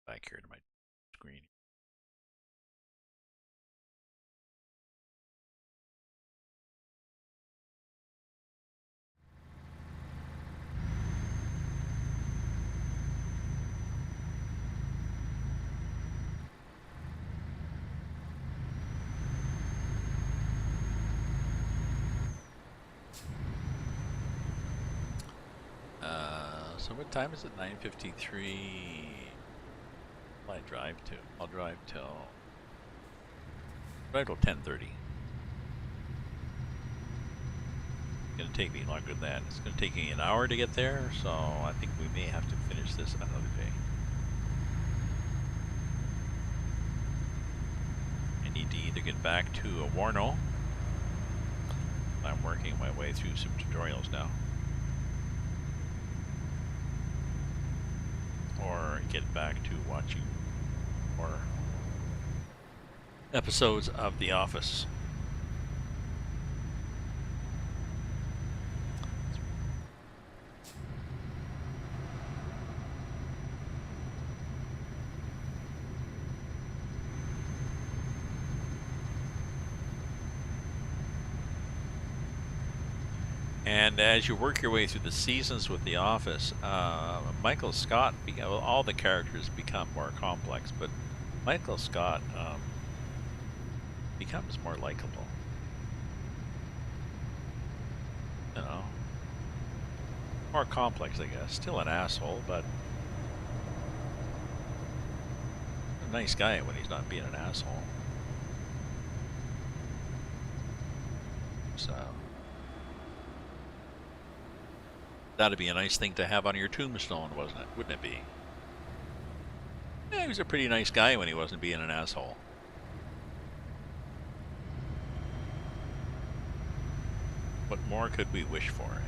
Back here to my screen. So what time is it? 9:53. Will I drive to? I'll drive till 10:30. It's gonna take me longer than that. It's gonna take me an hour to get there, so I think we may have to finish this another day. I need to either get back to Warno. I'm working my way through some tutorials now. Or get back to watching more episodes of The Office. And as you work your way through the seasons with The Office, Michael Scott, all the characters become more complex, but Michael Scott becomes more likable. You know? More complex, I guess. Still an asshole, but a nice guy when he's not being an asshole. So that'd be a nice thing to have on your tombstone, wasn't it? Wouldn't it be? Yeah, he was a pretty nice guy when he wasn't being an asshole. What more could we wish for, eh?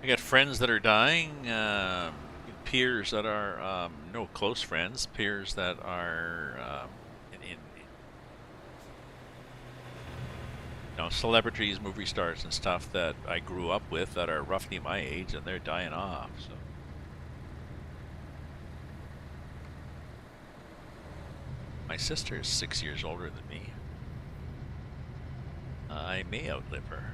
I got friends that are dying, peers that are, no close friends, peers that are in you know, celebrities, movie stars and stuff that I grew up with that are roughly my age and they're dying off, so. My sister is 6 years older than me. I may outlive her.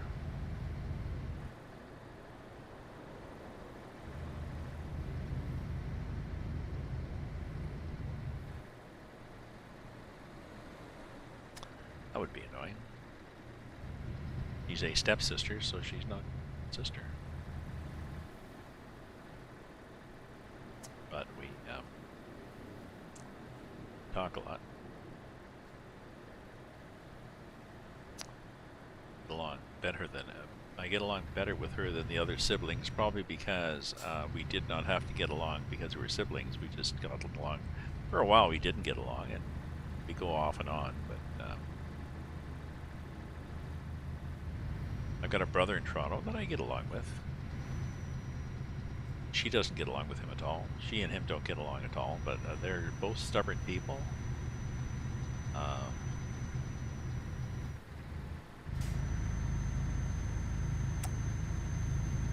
That would be annoying. She's a stepsister, so she's not a sister. But we talk a lot. Get along better than I get along better with her than the other siblings, probably because we did not have to get along because we were siblings. We just got along. For a while, we didn't get along, and we go off and on, but. I've got a brother in Toronto that I get along with. She doesn't get along with him at all. She and him don't get along at all, but they're both stubborn people.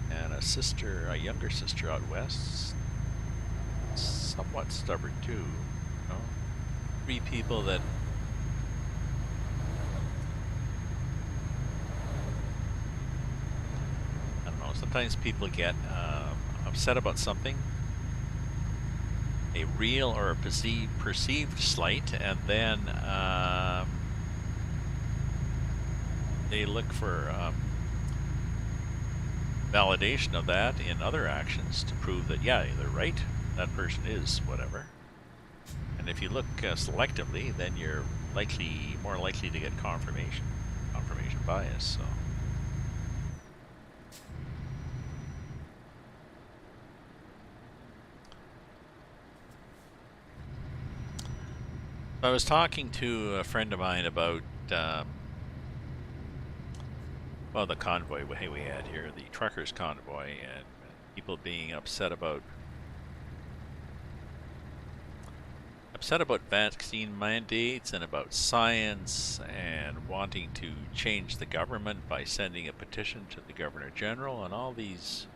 And a younger sister out west, somewhat stubborn too. You know? 3 people that sometimes people get upset about something a real or a perceived slight, and then they look for validation of that in other actions to prove that, yeah, they're right, that person is whatever. And if you look selectively, then you're more likely to get confirmation bias. So I was talking to a friend of mine about well, the convoy we had here, the truckers convoy, and people being upset about vaccine mandates and about science and wanting to change the government by sending a petition to the Governor General and all these.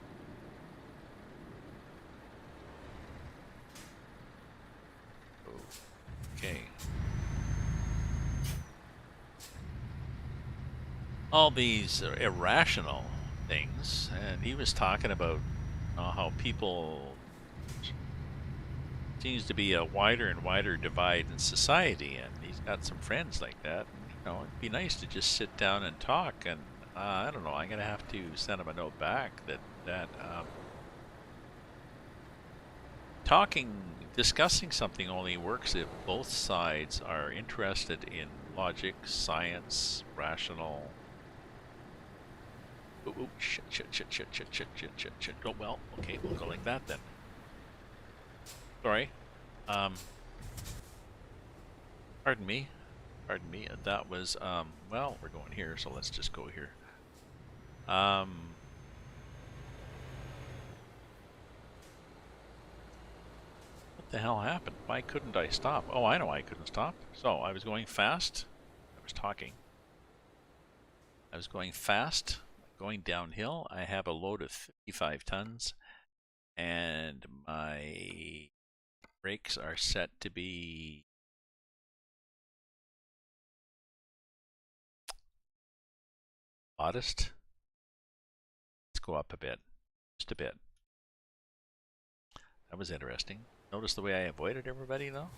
Okay. All these irrational things, and he was talking about how people seems to be a wider and wider divide in society, and he's got some friends like that. And, it'd be nice to just sit down and talk. And I don't know. I'm gonna have to send him a note back that discussing something only works if both sides are interested in logic, science, rational. Ooh, shit. Oh, well, okay, we'll go like that then. Sorry. Pardon me. That was, well, we're going here, so let's just go here. What the hell happened? Why couldn't I stop? Oh, I know I couldn't stop. So, I was going fast. I was talking. I was going fast, going downhill. I have a load of 55 tons, and my brakes are set to be modest. Let's go up a bit, just a bit. That was interesting. Notice the way I avoided everybody, though?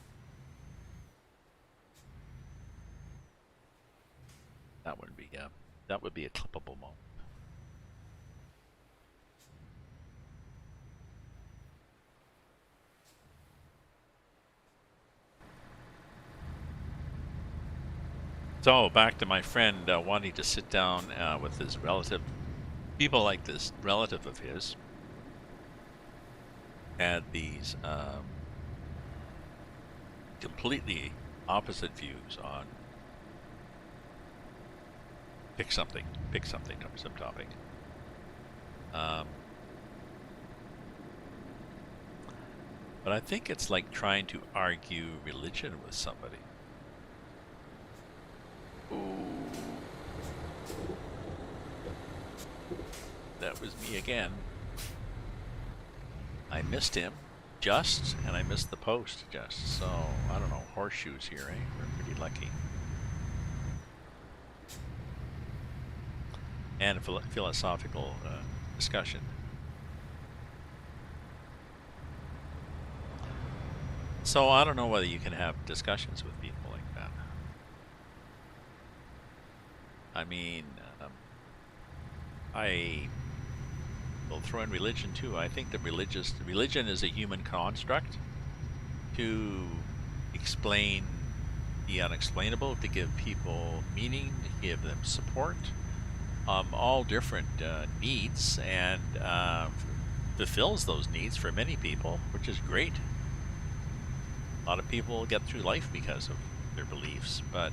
That would be a clippable moment. So back to my friend wanting to sit down with his relative. People like this relative of his had these completely opposite views on pick something, some topic. But I think it's like trying to argue religion with somebody. Ooh. That was me again. I missed him just, and I missed the post just. So, I don't know, horseshoes here, eh? We're pretty lucky. And a philosophical discussion. So I don't know whether you can have discussions with people like that. I mean, I will throw in religion too. I think that religion is a human construct to explain the unexplainable, to give people meaning, to give them support, all different needs, and fulfills those needs for many people, which is great. A lot of people get through life because of their beliefs, but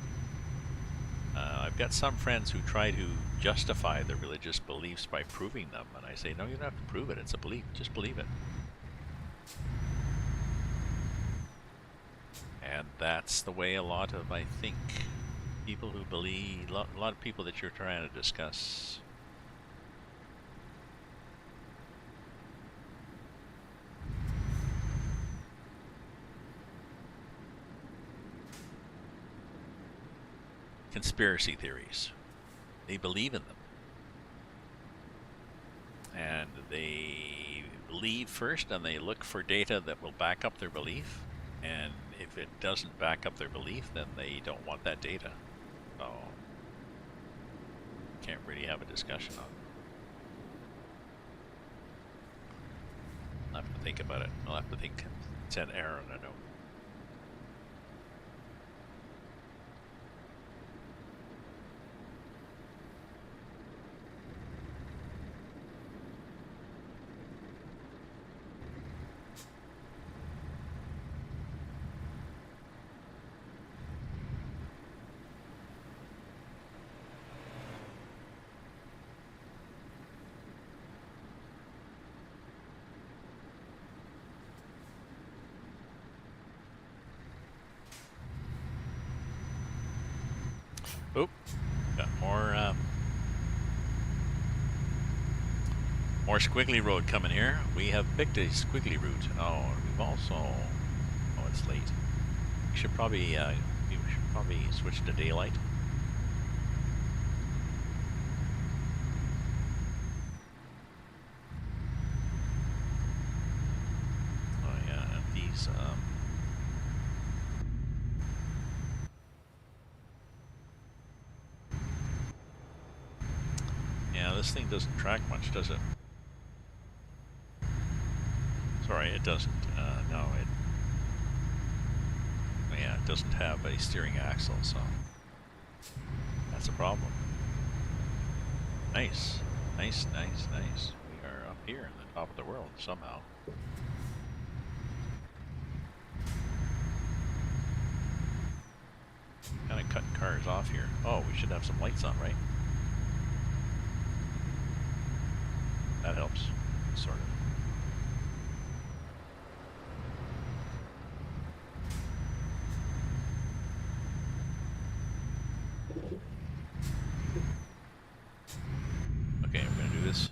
I've got some friends who try to justify their religious beliefs by proving them, and I say, no, you don't have to prove it. It's a belief. Just believe it. And that's the way a lot of, I think, people who believe, a lot of people that you're trying to discuss. Conspiracy theories. They believe in them. And they believe first and they look for data that will back up their belief. And if it doesn't back up their belief, then they don't want that data. So can't really have a discussion on it. I'll have to think about it. I'll have to think. Send Aaron a note. Oop, got more squiggly road coming here. We have picked a squiggly route. Oh, we've also. Oh, it's late. We should probably switch to daylight. Oh yeah, and these. Yeah, this thing doesn't track much, does it? Sorry, it doesn't. No, it. Yeah, it doesn't have a steering axle, so that's a problem. Nice, nice, nice, nice. We are up here in the top of the world somehow. Kind of cutting cars off here. Oh, we should have some lights on, right? That helps, sort of. Okay, we're gonna do this.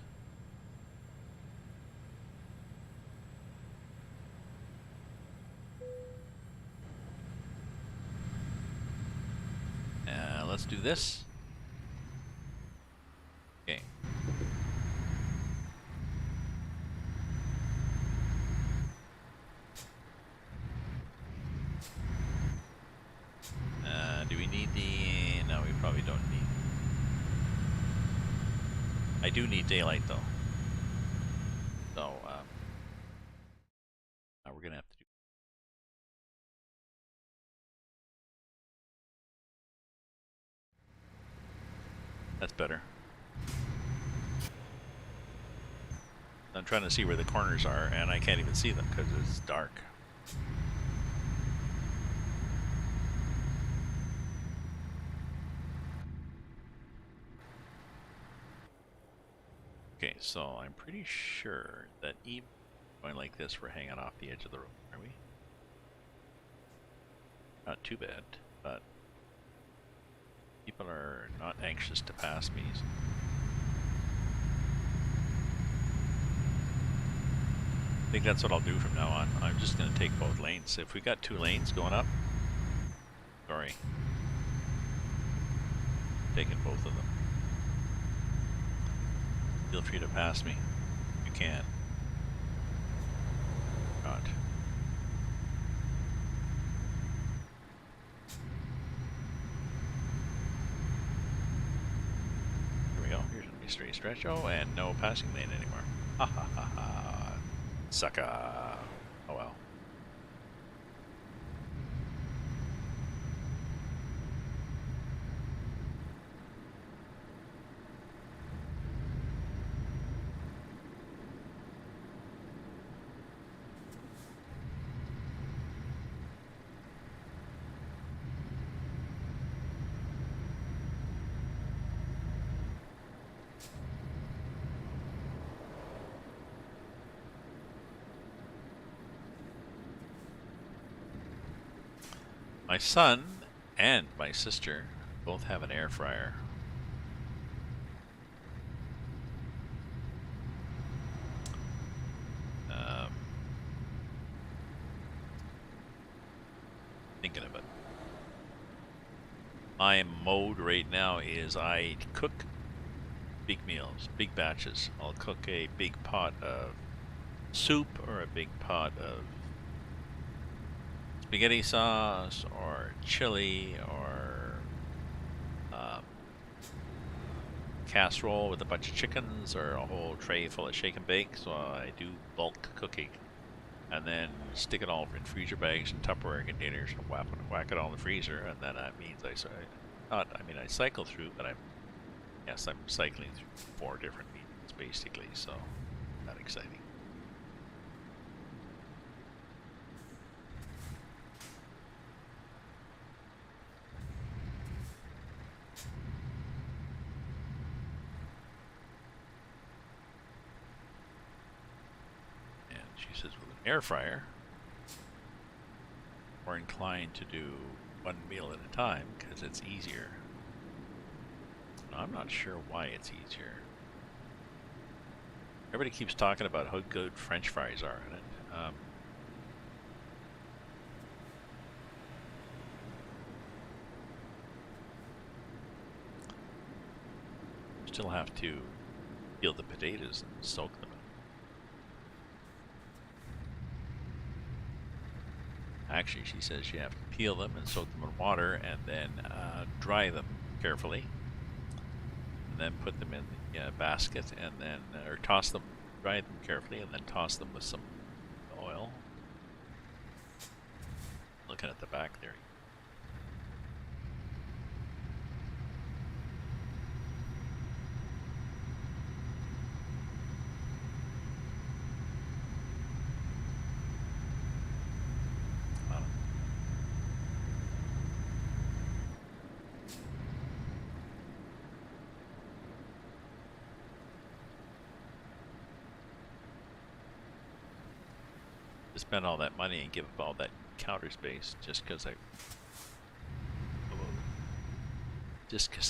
Let's do this. Okay. Do we need the... No, we probably don't need... I do need daylight, though. So, we're gonna have to do... That's better. I'm trying to see where the corners are, and I can't even see them because it's dark. Okay, so I'm pretty sure that even going like this, we're hanging off the edge of the road, are we? Not too bad, but people are not anxious to pass me. I think that's what I'll do from now on. I'm just going to take both lanes. If we got 2 lanes going up, sorry, taking both of them. Feel free to pass me. You can. Not. Here we go. Here's a straight stretch. Oh, and no passing lane anymore. Ha ha ha ha. Sucker. Oh well. My son and my sister both have an air fryer. Thinking of it. My mode right now is I cook big meals, big batches. I'll cook a big pot of soup or a big pot of spaghetti sauce or chili or um, casserole with a bunch of chickens or a whole tray full of shake and bake. So I do bulk cooking and then stick it all in freezer bags and Tupperware containers and whack it all in the freezer. And then that means I cycle through, but I'm cycling through 4 different mediums basically. So not exciting. And she says with an air fryer, we're inclined to do one meal at a time because it's easier. I'm not sure why it's easier. Everybody keeps talking about how good French fries are in it. Still have to peel the potatoes and soak them. Actually, she says you have to peel them and soak them in water and then dry them carefully. And then put them in the basket and then, or toss them, dry them carefully and then toss them with some oil. Looking at the back there. To spend all that money and give up all that counter space just because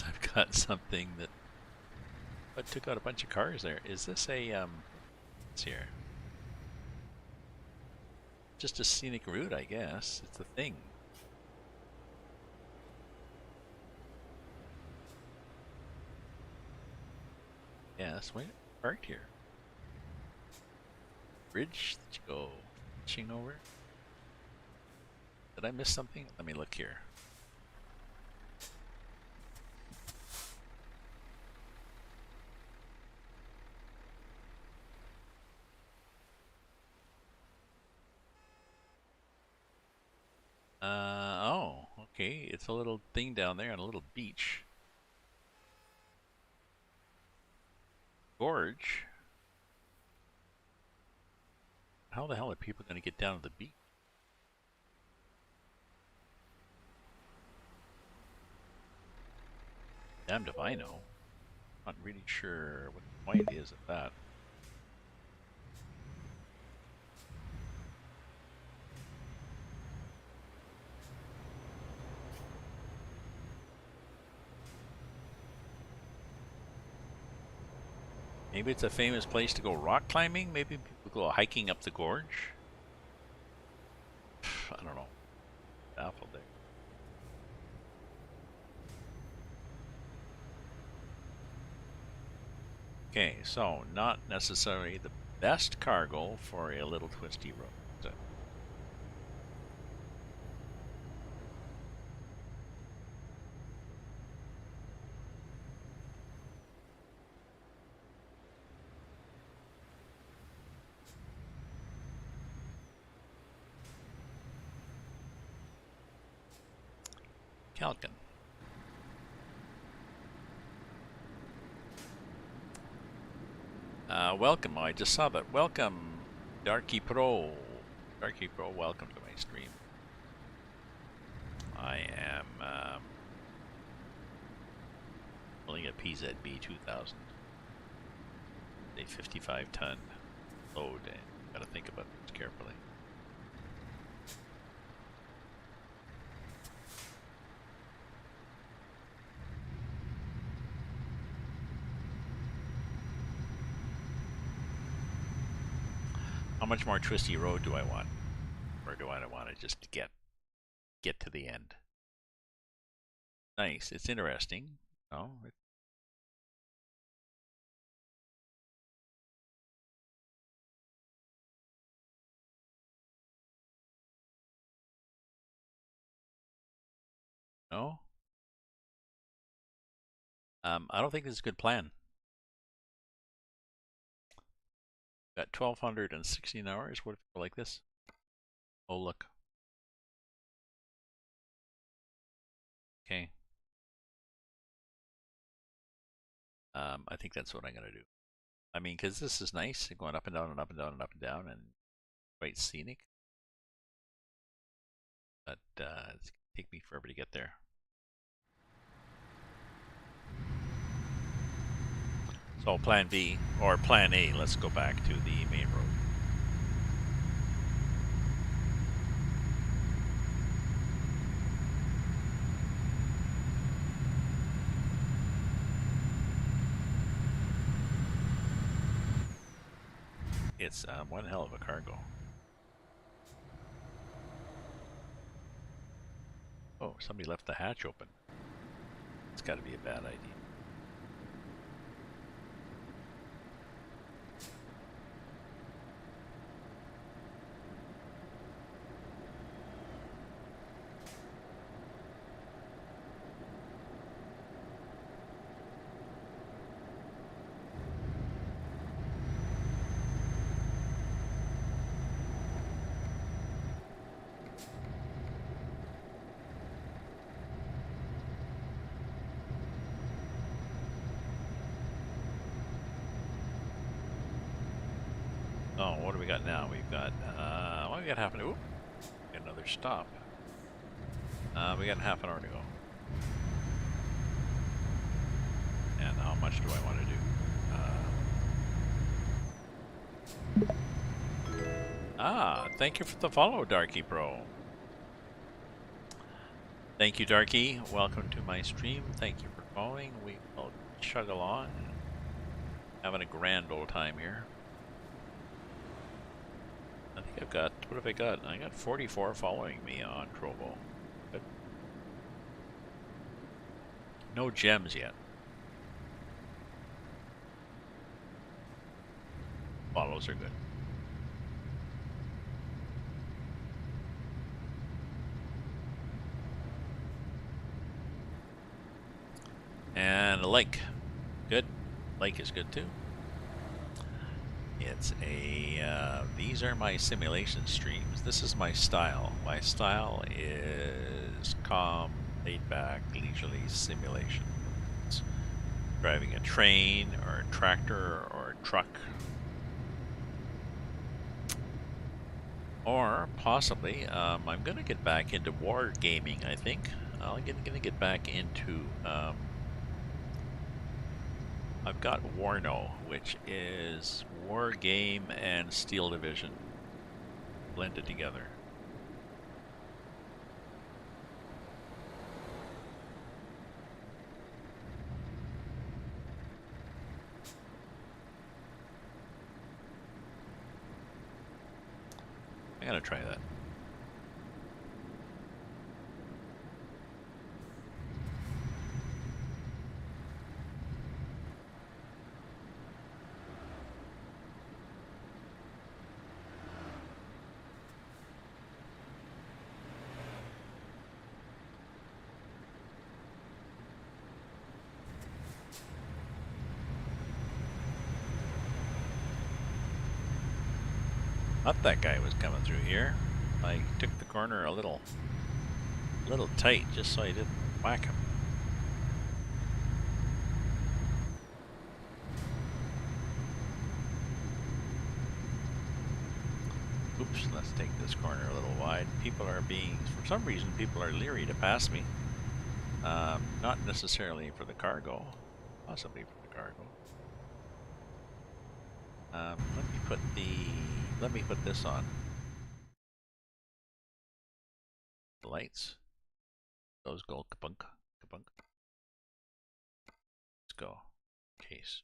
I've got something that took out a bunch of cars there. Is this a what's here? Just a scenic route, I guess. It's a thing. Yes, wait, parked here. Bridge that you go fishing over? Did I miss something? Let me look here. Oh, okay. It's a little thing down there on a little beach. Gorge? How the hell are people going to get down to the beach? Damned if I know. Not really sure what the point is of that. Maybe it's a famous place to go rock climbing? Maybe people go hiking up the gorge? I don't know. Baffled there. Okay, so not necessarily the best cargo for a little twisty road. Calkin. Welcome. I just saw that. Welcome, Darky Pro. Darky Pro, welcome to my stream. I am pulling a PZB 2000. A 55-ton load. And gotta think about this carefully. How much more twisty road do I want? Or do I want to just get to the end? Nice. It's interesting. Oh, No? I don't think this is a good plan. Got 1,216 hours. What if you go like this? Oh, look. Okay. I think that's what I'm going to do. I mean, because this is nice, going up and down and up and down and up and down, and quite scenic. But it's going to take me forever to get there. So plan B, or plan A, let's go back to the main road. It's one hell of a cargo. Oh, somebody left the hatch open. It's got to be a bad idea. Oh, what do we got now? We've got, what do we got happening? Oop, got another stop. We got half an hour to go. And how much do I want to do? Thank you for the follow, Darky Bro. Thank you, Darky. Welcome to my stream. Thank you for following. We will chug along. Having a grand old time here. I think I've got, what have I got? I got 44 following me on Trovo. Good. No gems yet. Follows are good. And a like. Good. Like is good too. It's a, these are my simulation streams. This is my style. My style is calm, laid back, leisurely simulation. It's driving a train or a tractor or a truck. Or possibly, I'm going to get back into war gaming, I think. I'm going to get back into, I've got Warno, which is War Game and Steel Division blended together. I gotta try that. Thought that guy was coming through here. I took the corner a little tight just so I didn't whack him. Oops, let's take this corner a little wide. People are being, for some reason, people are leery to pass me. Not necessarily for the cargo, possibly for the cargo. Let me put this on. The lights. Those go kabunk, kabunk. Let's go. Case.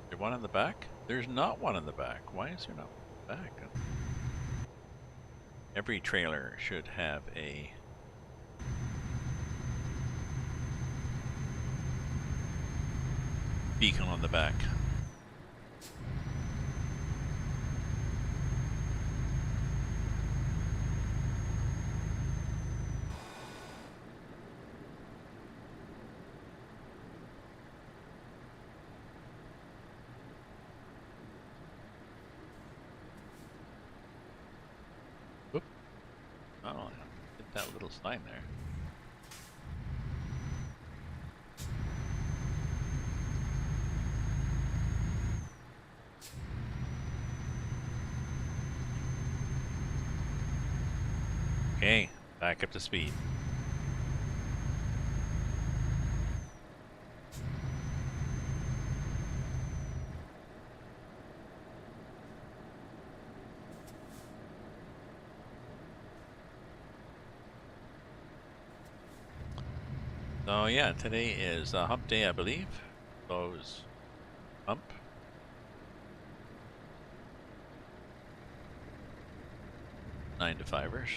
Is there one in the back? There's not one in the back. Why is there not one in the back? Every trailer should have a beacon on the back. Oh, hit that little sign there. Okay, back up to speed. So yeah, today is hump day, I believe. Close hump. Nine to fivers.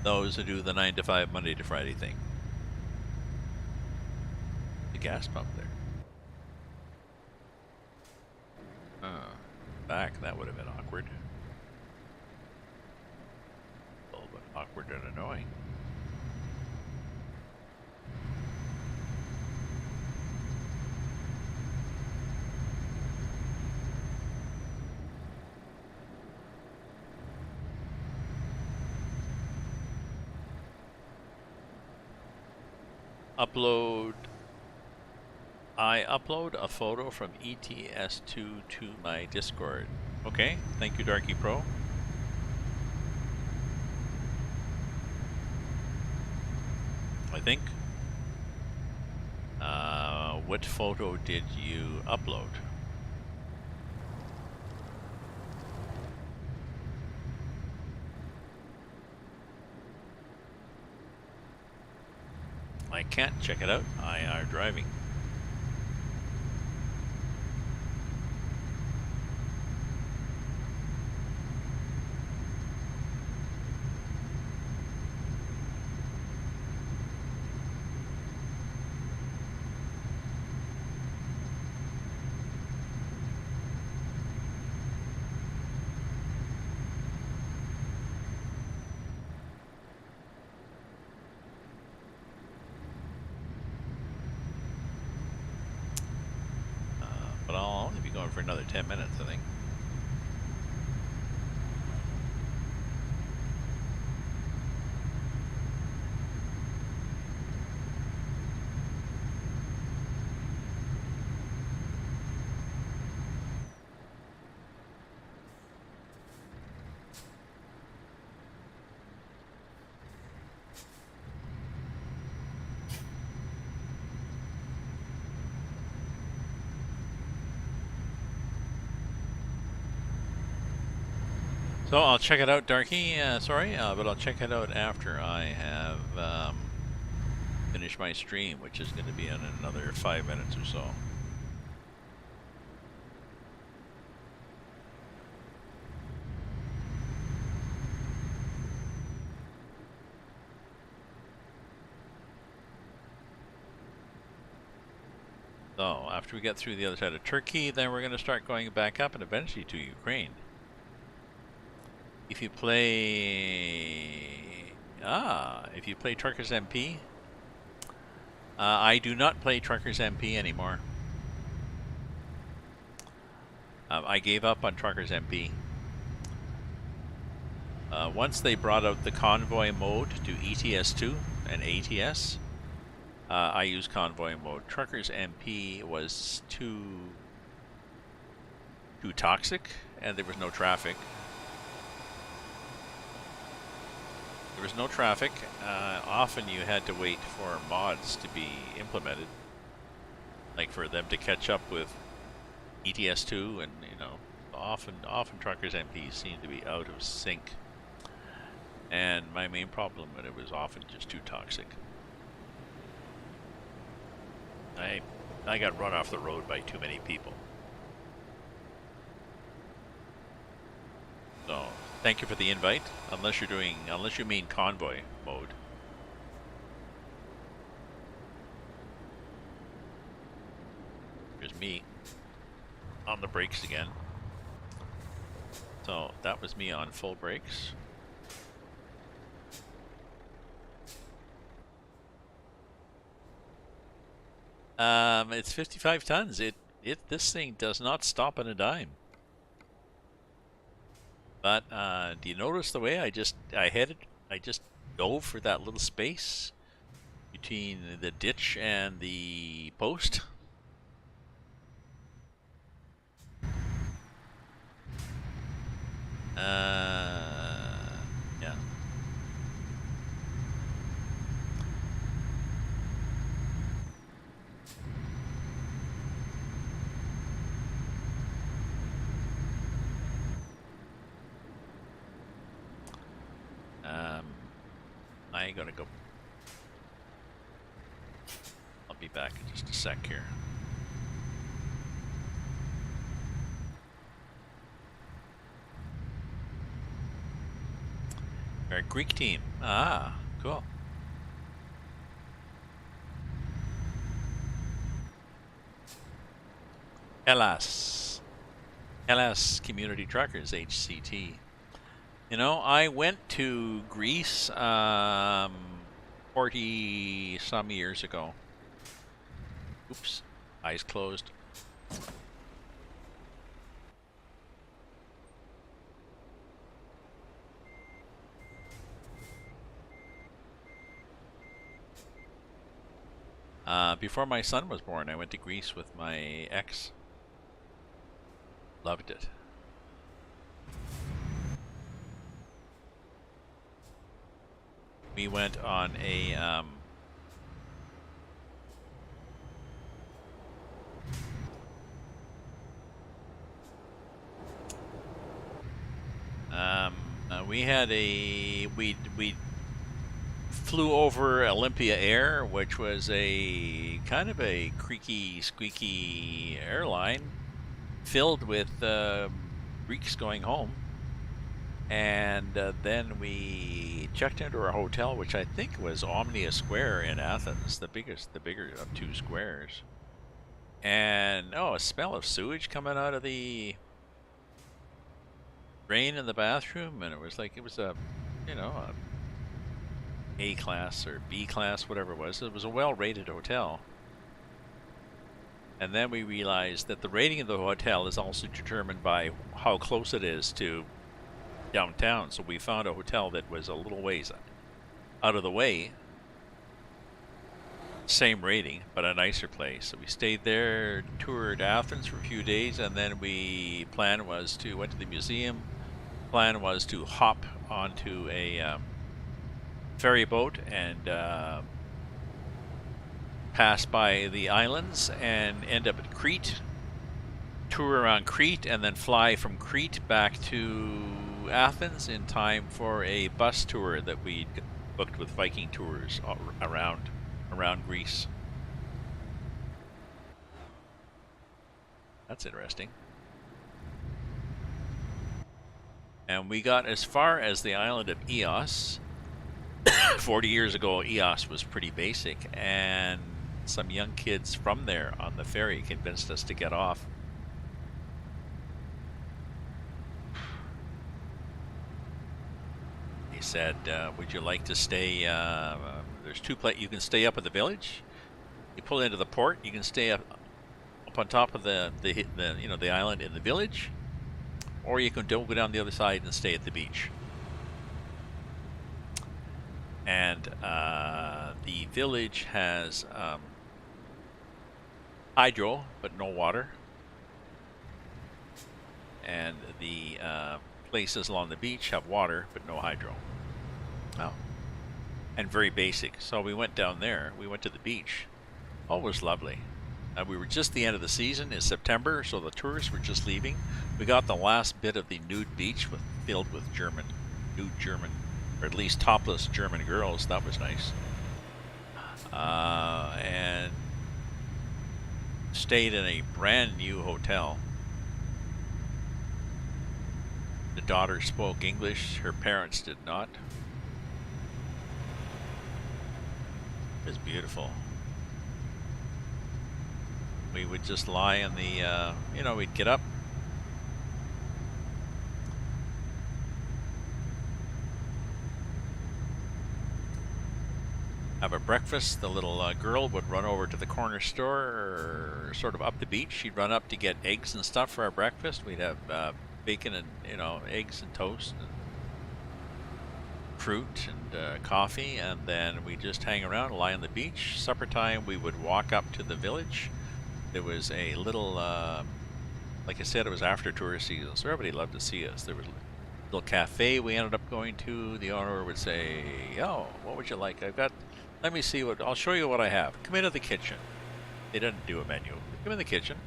Those who do the 9 to 5 Monday to Friday thing. The gas pump there. Back, that would have been awkward. A little bit awkward and annoying. I upload a photo from ETS2 to my Discord. Okay, thank you, Darky Pro. I think. What photo did you upload? I can't check it out. I are driving. But I'll only be going for another 10 minutes, I think. So I'll check it out, Darky. Sorry, but I'll check it out after I have finished my stream, which is going to be in another 5 minutes or so. So after we get through the other side of Turkey, then we're going to start going back up and eventually to Ukraine. If you play... if you play Truckers MP, I do not play Truckers MP anymore. I gave up on Truckers MP. Once they brought out the convoy mode to ETS2 and ATS, I use convoy mode. Truckers MP was too toxic, and there was no traffic. There was no traffic. Often you had to wait for mods to be implemented, like for them to catch up with ETS2, and you know, often Truckers MP seem to be out of sync. And my main problem with it was often just too toxic. I got run off the road by too many people. So thank you for the invite. Unless you mean convoy mode. Here's me on the brakes again. So that was me on full brakes. It's 55 tons. This thing does not stop on a dime. But do you notice the way I just dove for that little space between the ditch and the post? Yeah. I gotta go. I'll be back in just a sec here. Our Greek team. Ah, cool. Hellas. Hellas Community Truckers, HCT. You know, I went to Greece 40 some years ago. Oops, eyes closed. Before my son was born, I went to Greece with my ex. Loved it. We went on a we had we flew over Olympia Air, which was a kind of a creaky, squeaky airline filled with Greeks going home. And then we checked into our hotel, which I think was Omnia Square in Athens, the bigger of two squares. And a smell of sewage coming out of the drain in the bathroom, and it was a, A class or B class, whatever it was. It was a well-rated hotel. And then we realized that the rating of the hotel is also determined by how close it is to downtown. So we found a hotel that was a little ways out of the way. Same rating, but a nicer place. So we stayed there, toured Athens for a few days, and then went to the museum. Plan was to hop onto a ferry boat and pass by the islands and end up at Crete, tour around Crete, and then fly from Crete back to Athens in time for a bus tour that we booked with Viking Tours around Greece. That's interesting. And we got as far as the island of Eos. 40 years ago, Eos was pretty basic, and some young kids from there on the ferry convinced us to get off. He said, would you like to stay? There's two places. You can stay up at the village. You pull into the port. You can stay up on top of the island in the village, or you can go down the other side and stay at the beach. And the village has hydro, but no water. And the places along the beach have water, but no hydro. Oh. And very basic. So we went down there. We went to the beach. Oh, it was lovely. We were just the end of the season in September, so the tourists were just leaving. We got the last bit of the nude beach filled with nude German, or at least topless German girls. That was nice. And stayed in a brand new hotel. The daughter spoke English. Her parents did not. It was beautiful. We would just lie in the, we'd get up. have a breakfast. The little girl would run over to the corner store, sort of up the beach. She'd run up to get eggs and stuff for our breakfast. We'd have bacon and eggs and toast and fruit and coffee, and then we just hang around, lie on the beach. Supper time, we would walk up to the village. There was a little, like I said, it was after tourist season, so everybody loved to see us. There was a little cafe we ended up going to. The owner would say, "Oh, what would you like? Let me see I'll show you what I have. Come into the kitchen." They didn't do a menu. Come in the kitchen.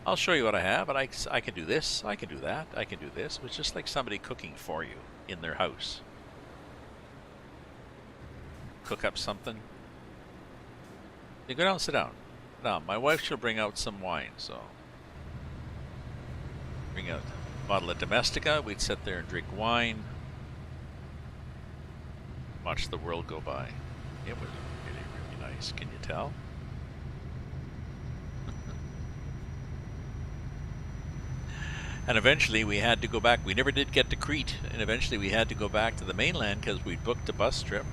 I'll show you what I have, and I can do this, I can do that, I can do this. It was just like somebody cooking for you in their house. Cook up something. You go down, sit down. Now, my wife, she'll bring out some wine, so bring out a bottle of Domestica. We'd sit there and drink wine, watch the world go by. It was really, really nice. Can you tell? And eventually we had to go back. We never did get to Crete, and eventually we had to go back to the mainland because we'd booked a bus trip.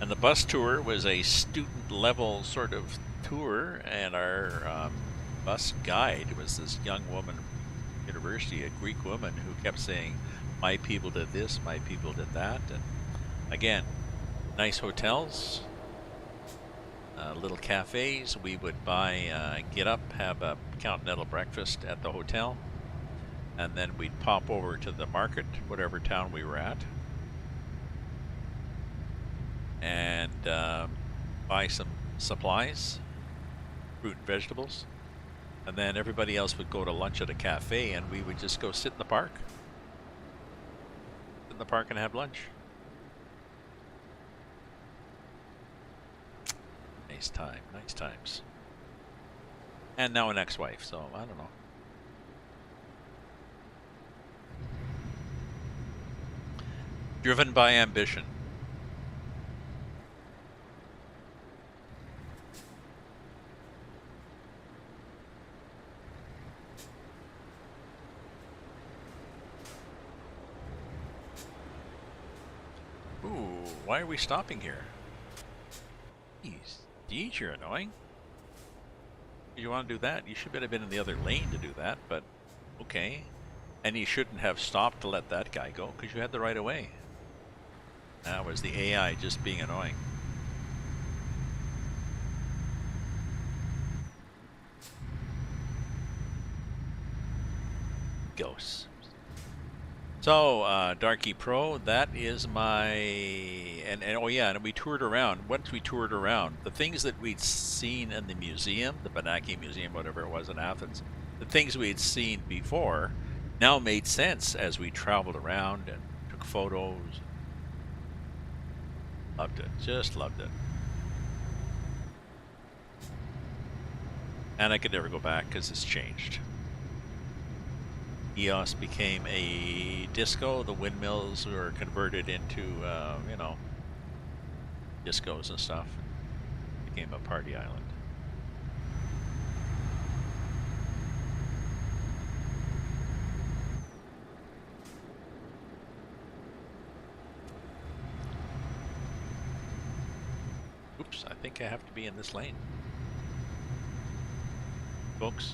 And the bus tour was a student level sort of tour, and our bus guide was this young woman from university, a Greek woman, who kept saying, "My people did this, my people did that." And again, nice hotels, little cafes. We would get up, have a continental breakfast at the hotel, and then we'd pop over to the market, whatever town we were at, and buy some supplies, fruit and vegetables, and then everybody else would go to lunch at a cafe, and we would just go sit in the park. Sit in the park and have lunch. Nice time, nice times. And now an ex-wife, so I don't know. Driven by ambition. Ooh, why are we stopping here? Jeez, you're annoying. You want to do that? You should have been in the other lane to do that, but okay. And you shouldn't have stopped to let that guy go because you had the right of way. That was the AI just being annoying. Ghosts. So, Darky Pro, that is my, and oh yeah, and we toured around. Once we toured around, the things that we'd seen in the museum, the Benaki Museum, whatever it was in Athens, the things we had seen before now made sense as we traveled around and took photos. Loved it, just loved it. And I could never go back because it's changed. EOS became a disco. The windmills were converted into, discos and stuff. It became a party island. Oops, I think I have to be in this lane. Folks.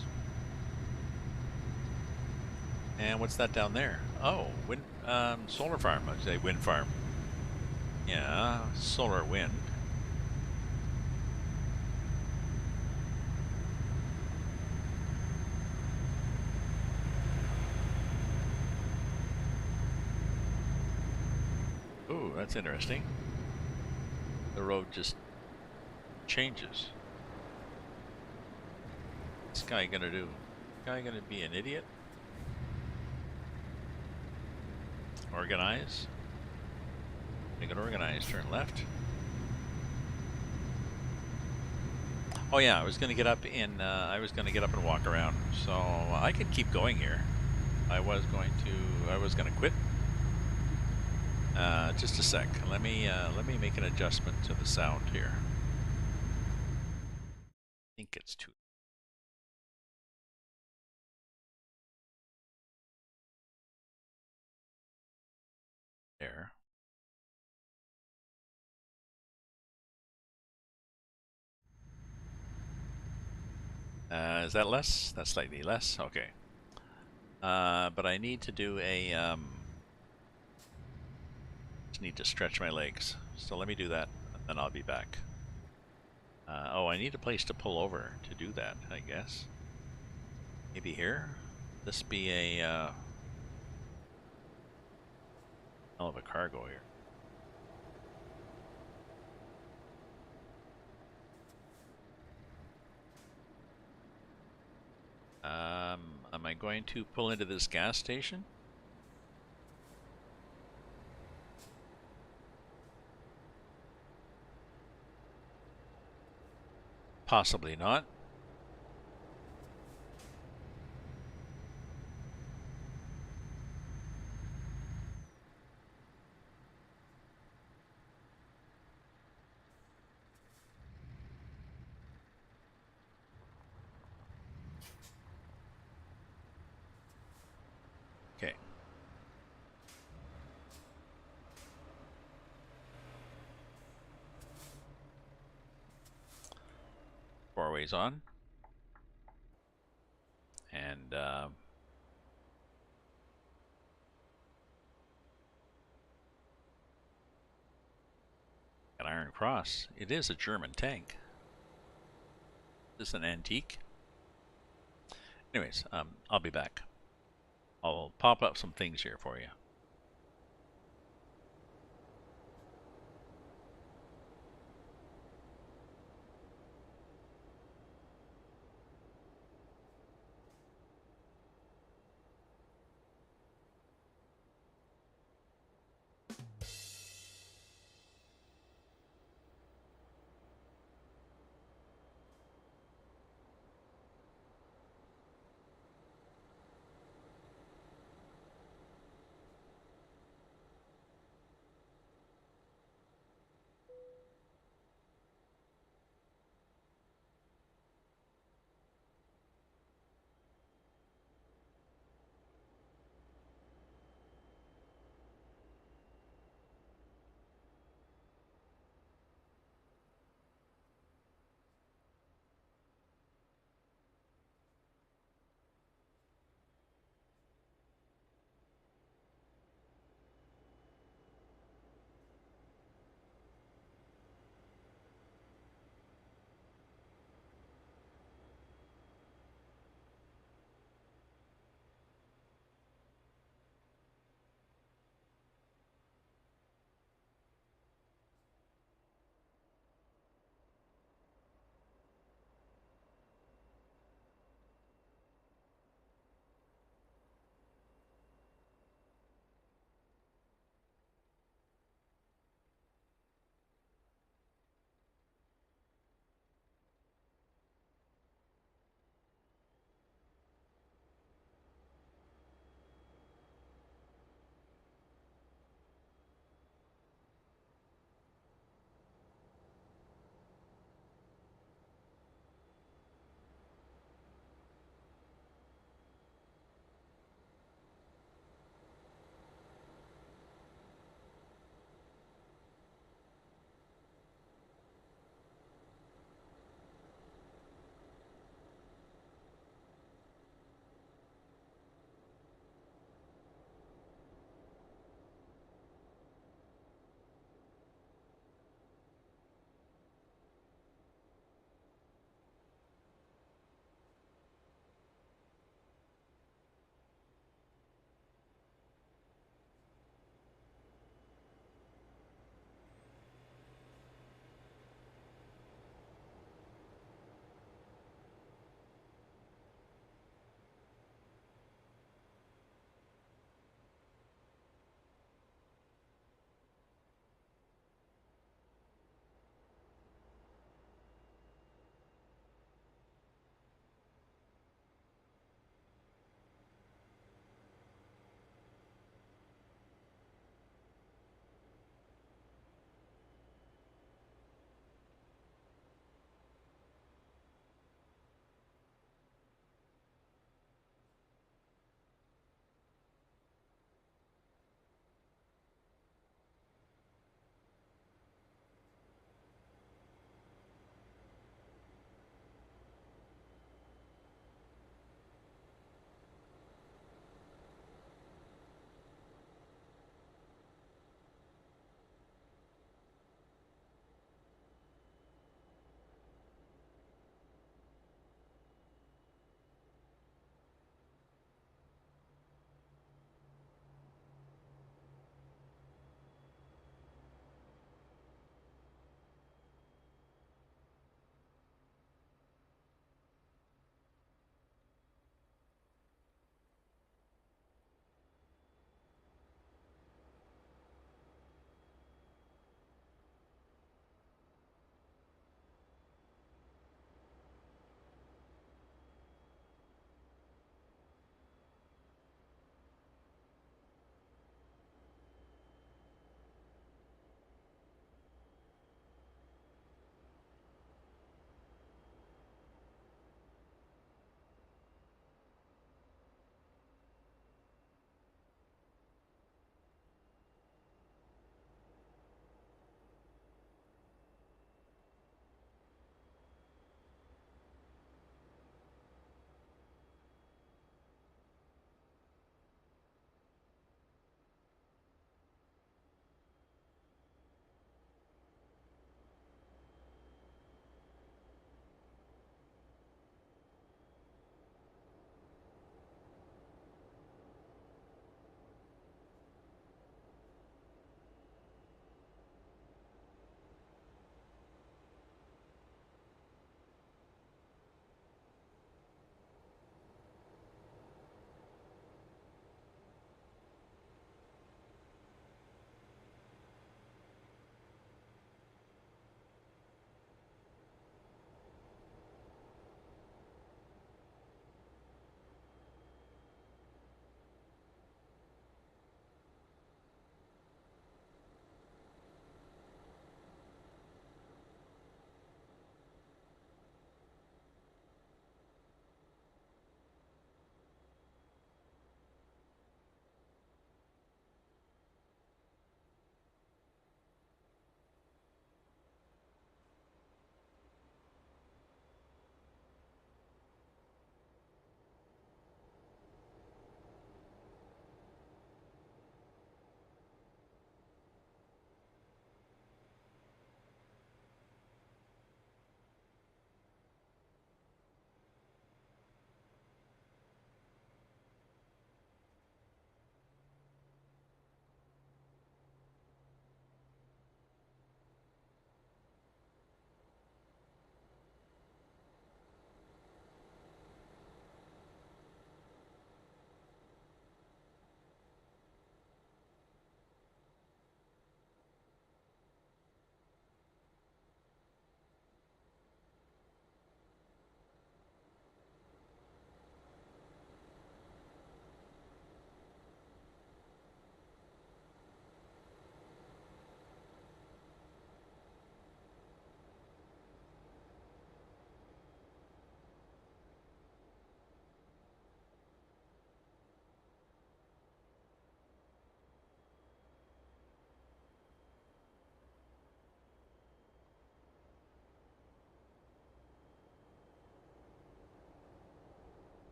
And what's that down there? Oh, solar farm. I'd say wind farm. Yeah, solar wind. Ooh, that's interesting. The road just changes. What's this guy gonna do? Guy gonna be an idiot? Organize. Make it organize. Turn left. Oh yeah, I was gonna get up and walk around. So I could keep going here. I was gonna quit. Just a sec. Let me make an adjustment to the sound here. I think it's too. There. Is that less? That's slightly less. Okay. But I need to do a just need to stretch my legs. So let me do that, and then I'll be back. Oh, I need a place to pull over to do that, I guess. Maybe here? This be a hell of a cargo here. Am I going to pull into this gas station? Possibly not. Okay. Four ways on. And an Iron Cross. It is a German tank. Is this an antique? Anyways, I'll be back. I'll pop up some things here for you.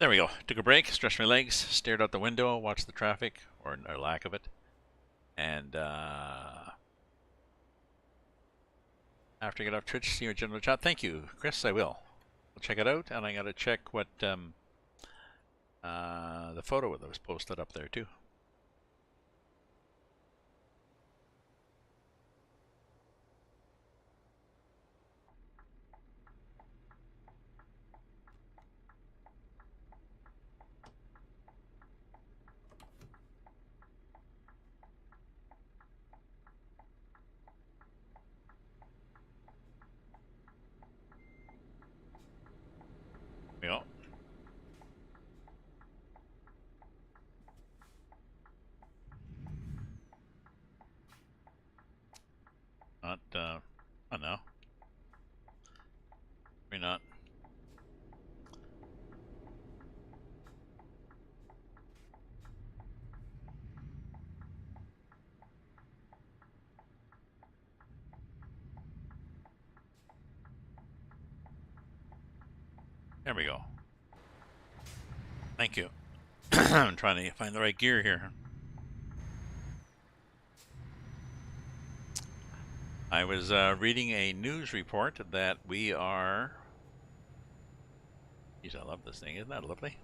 There we go. Took a break, stretched my legs, stared out the window, watched the traffic, or lack of it. And after I get off Twitch, see your general chat. Thank you, Chris. I will. I'll check it out, and I got to check what the photo that was posted up there too. There we go. Not, oh no. Maybe not. There we go. Thank you. I'm trying to find the right gear here. I was reading a news report that we are... Geez, I love this thing. Isn't that lovely?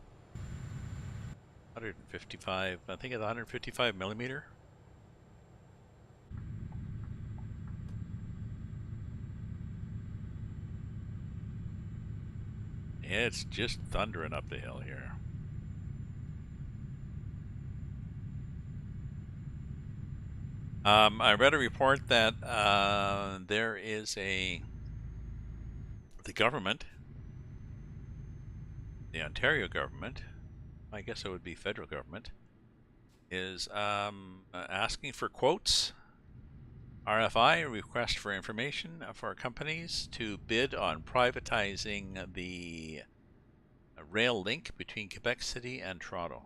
155, I think it's 155 millimeter. It's just thundering up the hill here. I read a report that there is the government, the Ontario government, I guess it would be federal government, is asking for quotes, RFI, request for information for companies to bid on privatizing the rail link between Quebec City and Toronto.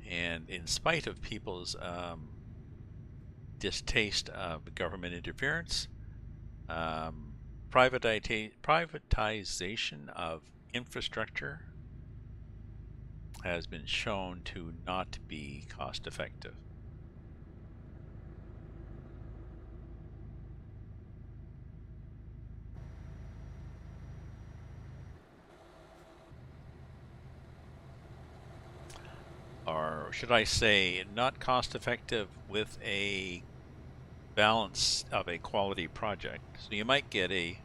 And in spite of people's distaste of government interference, privatization of infrastructure has been shown to not be cost effective. Or should I say, not cost effective with a balance of a quality project. So you might get a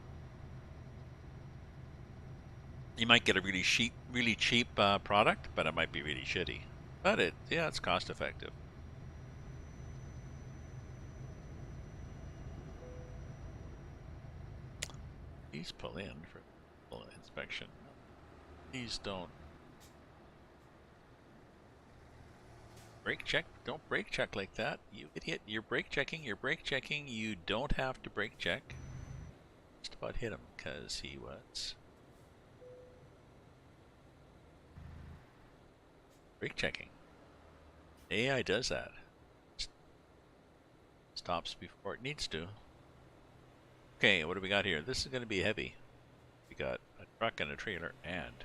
really cheap product, but it might be really shitty. But it's cost effective. Please pull in for full inspection. Please don't brake check. Don't brake check like that, you idiot. You're brake checking. You don't have to brake check. Just about hit him because he was brake checking. AI does that. Stops before it needs to. Okay, what do we got here? This is going to be heavy. We got a truck and a trailer and...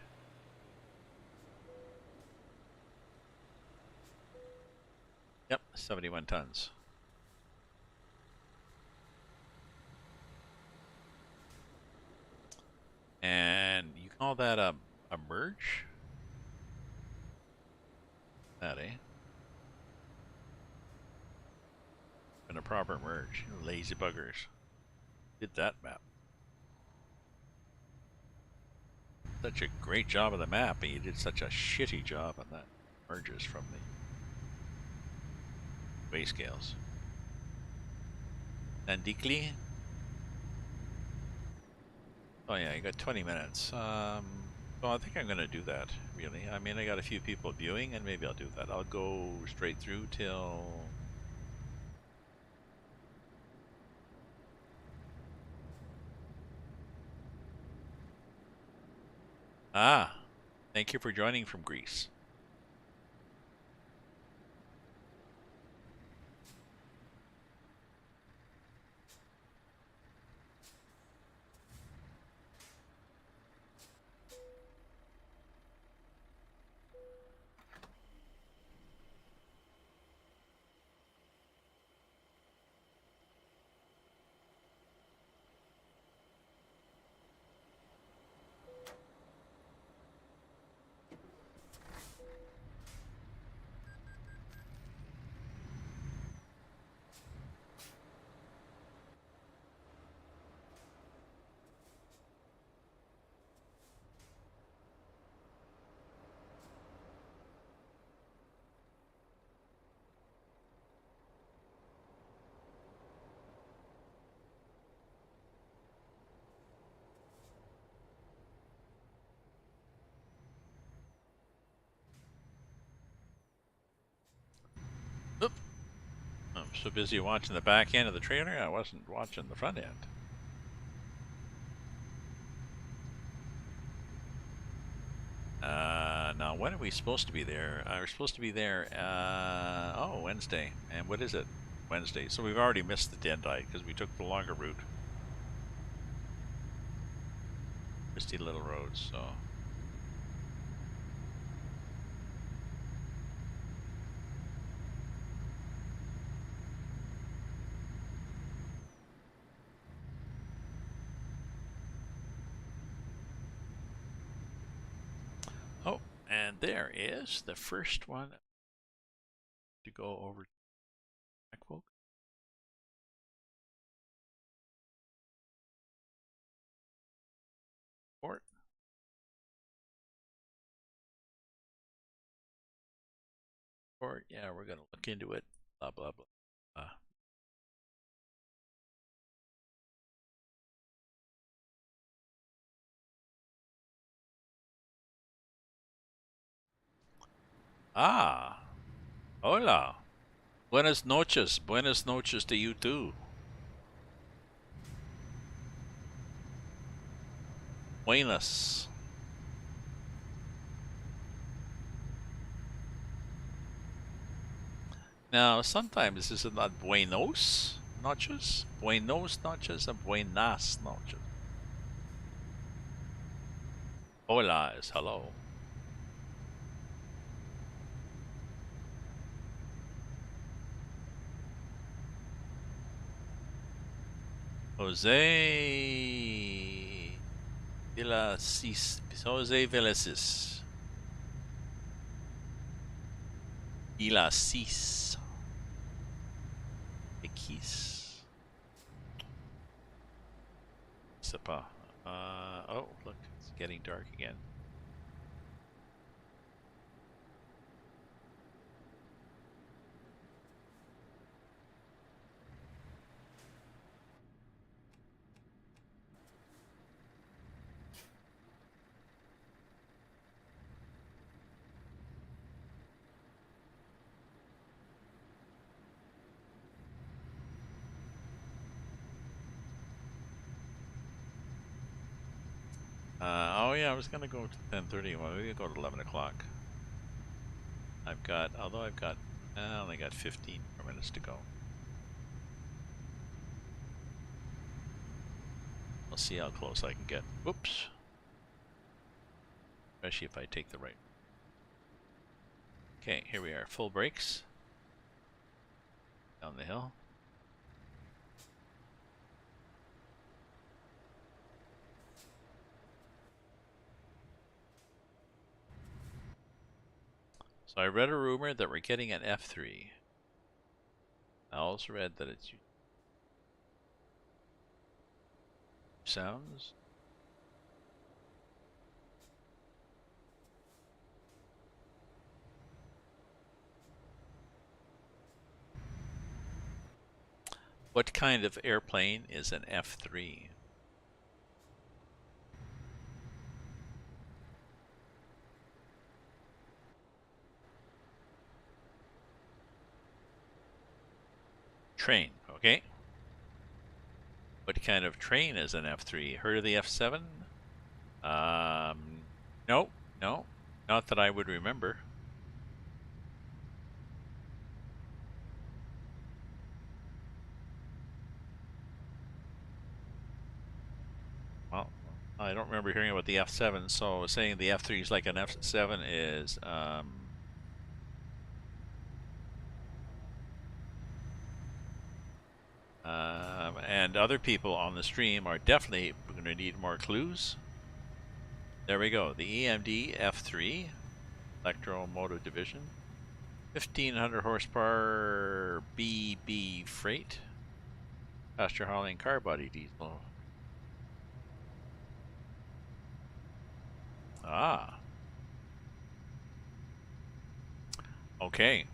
Yep, 71 tons. And you call that a merge? That, eh? And a proper merge. Lazy buggers. Did that map. Such a great job of the map, and you did such a shitty job on that merges from the way scales. Nandikli? Oh yeah, you got 20 minutes. Well, I think I'm going to do that, really. I mean, I got a few people viewing, and maybe I'll do that. I'll go straight through till... Ah, thank you for joining from Greece. So busy watching the back end of the trailer, I wasn't watching the front end. Now, when are we supposed to be there? We're supposed to be there, oh, Wednesday. And what is it? Wednesday. So we've already missed the deadline because we took the longer route. Misty Little Roads, so. Oh, and there is the first one to go over to MacBook. Or yeah, we're gonna look into it. Blah blah blah. Ah, hola. Buenas noches. Buenas noches to you too. Buenas. Now, sometimes is it not buenos noches? Buenos noches and buenas noches. Hola is hello. Jose Villacis. Jose Villacis. Villacis. Vickis. Sapa. Oh, look, it's getting dark again. Oh yeah, I was gonna go to 10:30. Well, maybe go to 11 o'clock. Although I only got 15 more minutes to go. We'll see how close I can get. Whoops. Especially if I take the right. Okay, here we are. Full brakes. Down the hill. So I read a rumor that we're getting an F3. I also read that it's sounds. What kind of airplane is an F3? Train, okay. What kind of train is an F3? Heard of the F7? No, no, not that I would remember. Well, I don't remember hearing about the F7, so saying the F3 is like an F7 is, and other people on the stream are definitely going to need more clues. There we go. The EMD F3, Electromotive Division, 1500 horsepower BB freight, passenger hauling car body diesel. Ah. Okay.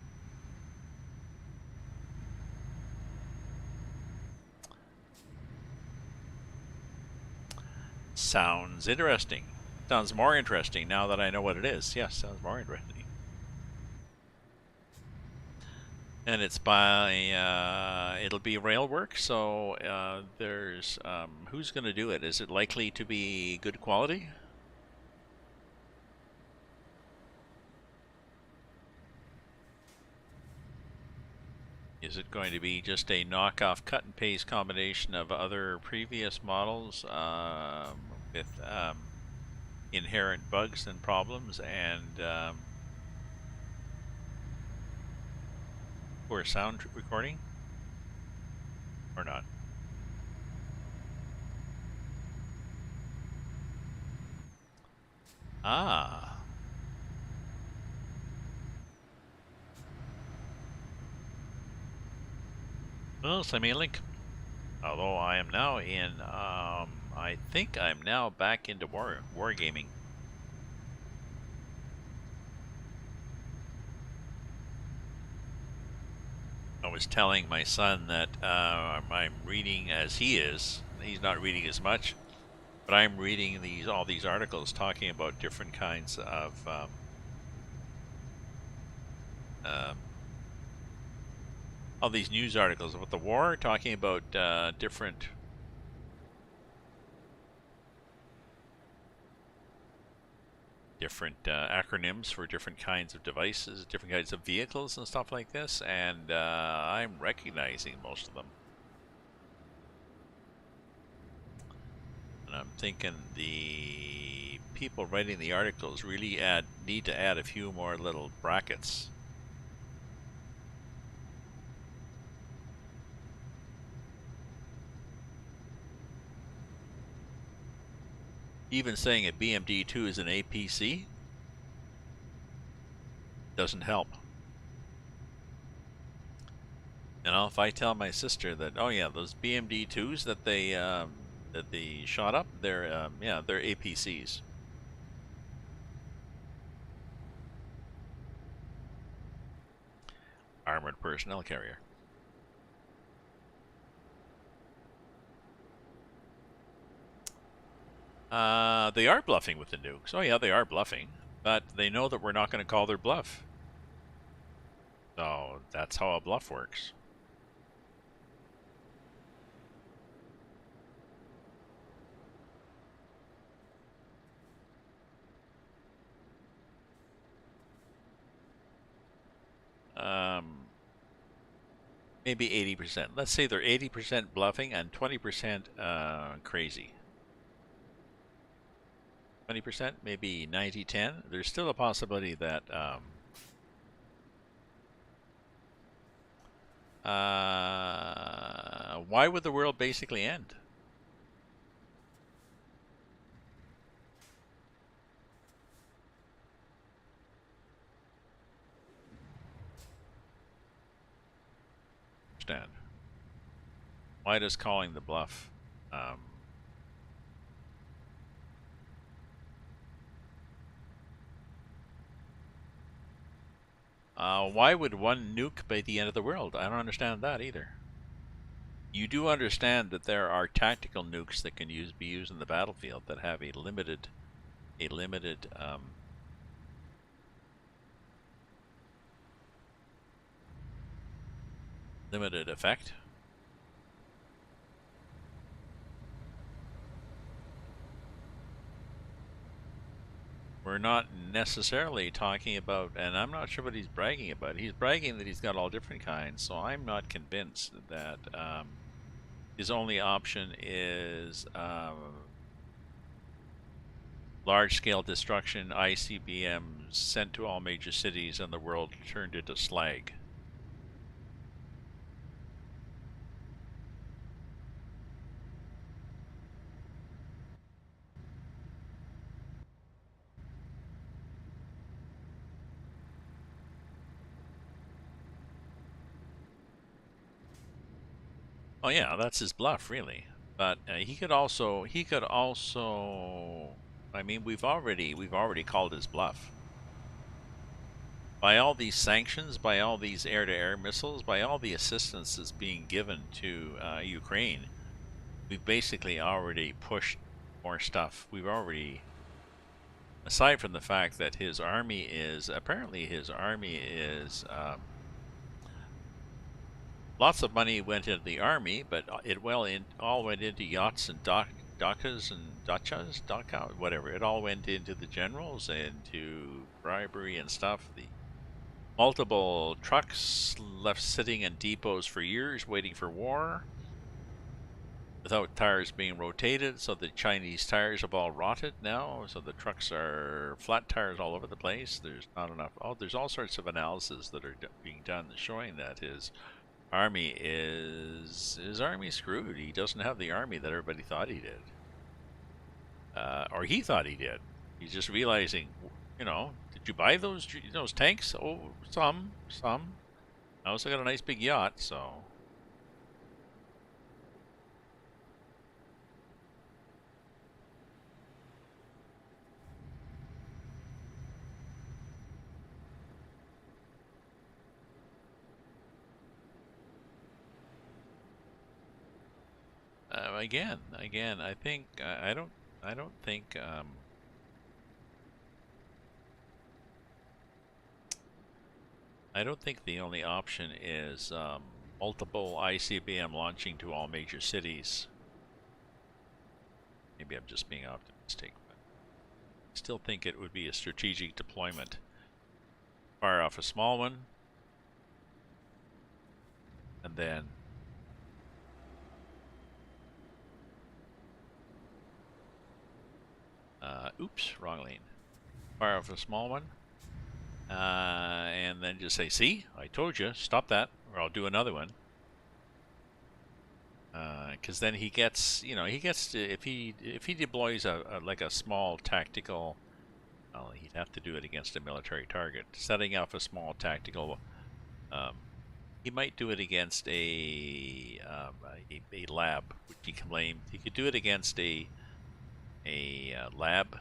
Sounds interesting. Sounds more interesting now that I know what it is. Yes, sounds more interesting. And it's by, it'll be rail work, so there's, who's going to do it? Is it likely to be good quality? Is it going to be just a knockoff cut and paste combination of other previous models with inherent bugs and problems and poor sound recording? Or not? Ah. Well, send me a link. Although I am now in, I think I'm now back into wargaming. I was telling my son that I'm reading as he is. He's not reading as much, but I'm reading all these articles talking about different kinds of um, all these news articles about the war, talking about different acronyms for different kinds of devices, different kinds of vehicles and stuff like this, and I'm recognizing most of them. And I'm thinking the people writing the articles really need to add a few more little brackets. Even saying a BMD2 is an APC doesn't help. You know, if I tell my sister that, oh yeah, those BMD2s that they shot up, they're yeah, they're APCs. Armored personnel carrier. They are bluffing with the nukes. Oh yeah, they are bluffing, but they know that we're not going to call their bluff. So that's how a bluff works. Maybe 80%. Let's say they're 80% bluffing and 20% crazy. 20%, maybe 90-10. There's still a possibility that why would the world basically end? Understand. Why does calling the bluff? Why would one nuke be the end of the world? I don't understand that either. You do understand that there are tactical nukes that can be used in the battlefield that have a limited limited effect. We're not necessarily talking about, and I'm not sure what he's bragging about. He's bragging that he's got all different kinds, so I'm not convinced that his only option is large-scale destruction, ICBMs sent to all major cities, and the world turned into slag. Oh yeah, that's his bluff, really. But he could also, I mean, we've already called his bluff. By all these sanctions, by all these air-to-air missiles, by all the assistance that's being given to Ukraine, we've basically already pushed more stuff. We've already, aside from the fact that his army is lots of money went into the army, but all went into yachts and dachas and dacha, whatever. It all went into the generals and to bribery and stuff. The multiple trucks left sitting in depots for years waiting for war without tires being rotated, so the Chinese tires have all rotted now, so the trucks are flat tires all over the place. There's not enough. Oh, there's all sorts of analysis that are being done showing that his army screwed. He doesn't have the army that everybody thought he did, or he thought he did. He's just realizing, did you buy those tanks? Oh, some. I also got a nice big yacht, so. Again, I think I don't think I don't think the only option is multiple ICBM launching to all major cities. Maybe I'm just being optimistic, but I still think it would be a strategic deployment. Fire off a small one, and then oops, wrong lane. Fire off a small one, and then just say, "See, I told you, stop that, or I'll do another one." Because then he gets, if he deploys like a small tactical, well, he'd have to do it against a military target. Setting off a small tactical, he might do it against a lab, which he claimed he could do it against a lab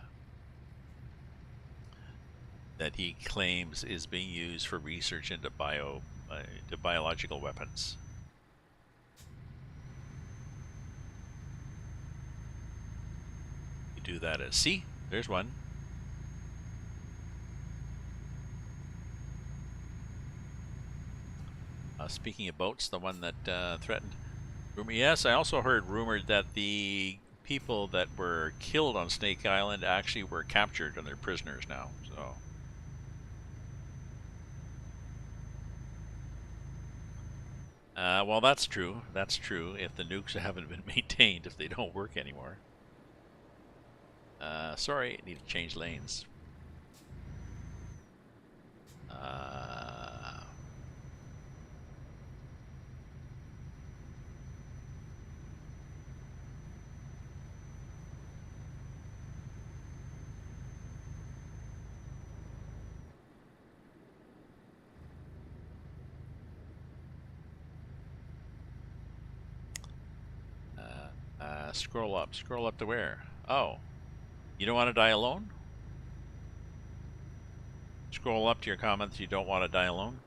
that he claims is being used for research into biological weapons. You do that as, see, there's one. Speaking of boats, the one that threatened. Yes, I also heard rumored that the people that were killed on Snake Island actually were captured and they're prisoners now. So, well, that's true. That's true. If the nukes haven't been maintained, if they don't work anymore. Sorry, need to change lanes. Scroll up. Scroll up to where? Oh, you don't want to die alone? Scroll up to your comments. You don't want to die alone?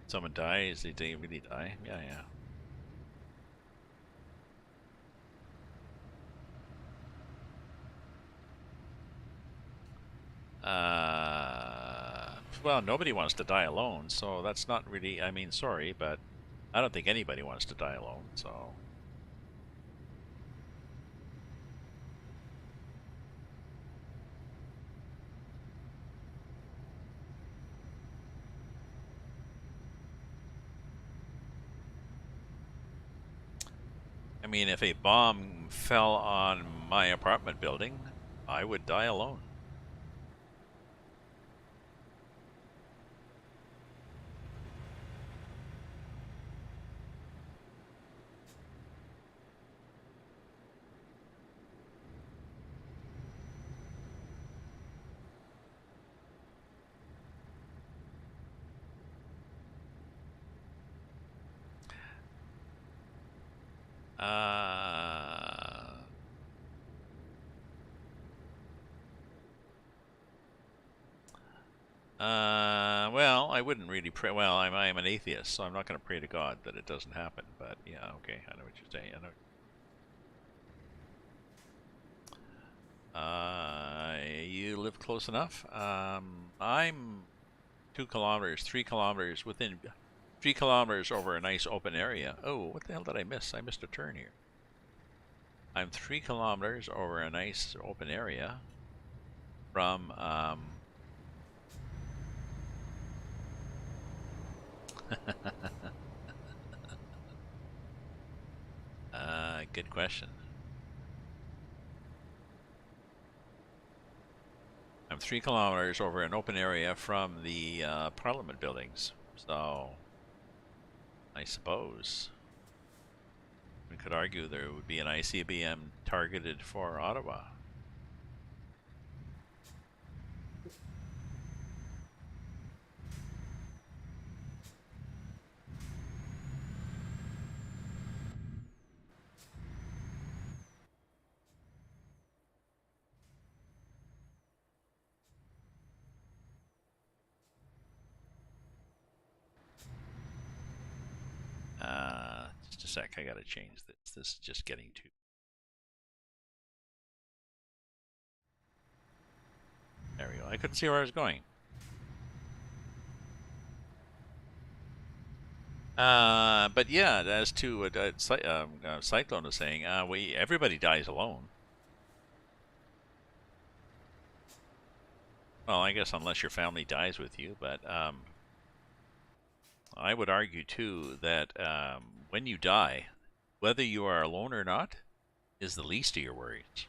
Someone dies, they really die? Yeah, yeah. Well, nobody wants to die alone, so that's not really, I mean, sorry, but I don't think anybody wants to die alone, so. I mean, if a bomb fell on my apartment building, I would die alone. Well, I wouldn't really pray. Well, I'm an atheist, so I'm not going to pray to God that it doesn't happen. But yeah, okay, I know what you're saying. I know. You live close enough. I'm 2 kilometers, 3 kilometers within 3 kilometers over a nice open area. Oh, what the hell did I miss? I missed a turn here. I'm 3 kilometers over a nice open area from good question. I'm 3 kilometers over an open area from the Parliament buildings. So I suppose we could argue there would be an ICBM targeted for Ottawa. Just a sec, I gotta change this. This is just getting too... There we go. I couldn't see where I was going. But yeah, as to what Cyclone was saying, everybody dies alone. Well, I guess unless your family dies with you, but I would argue too that when you die, whether you are alone or not, is the least of your worries.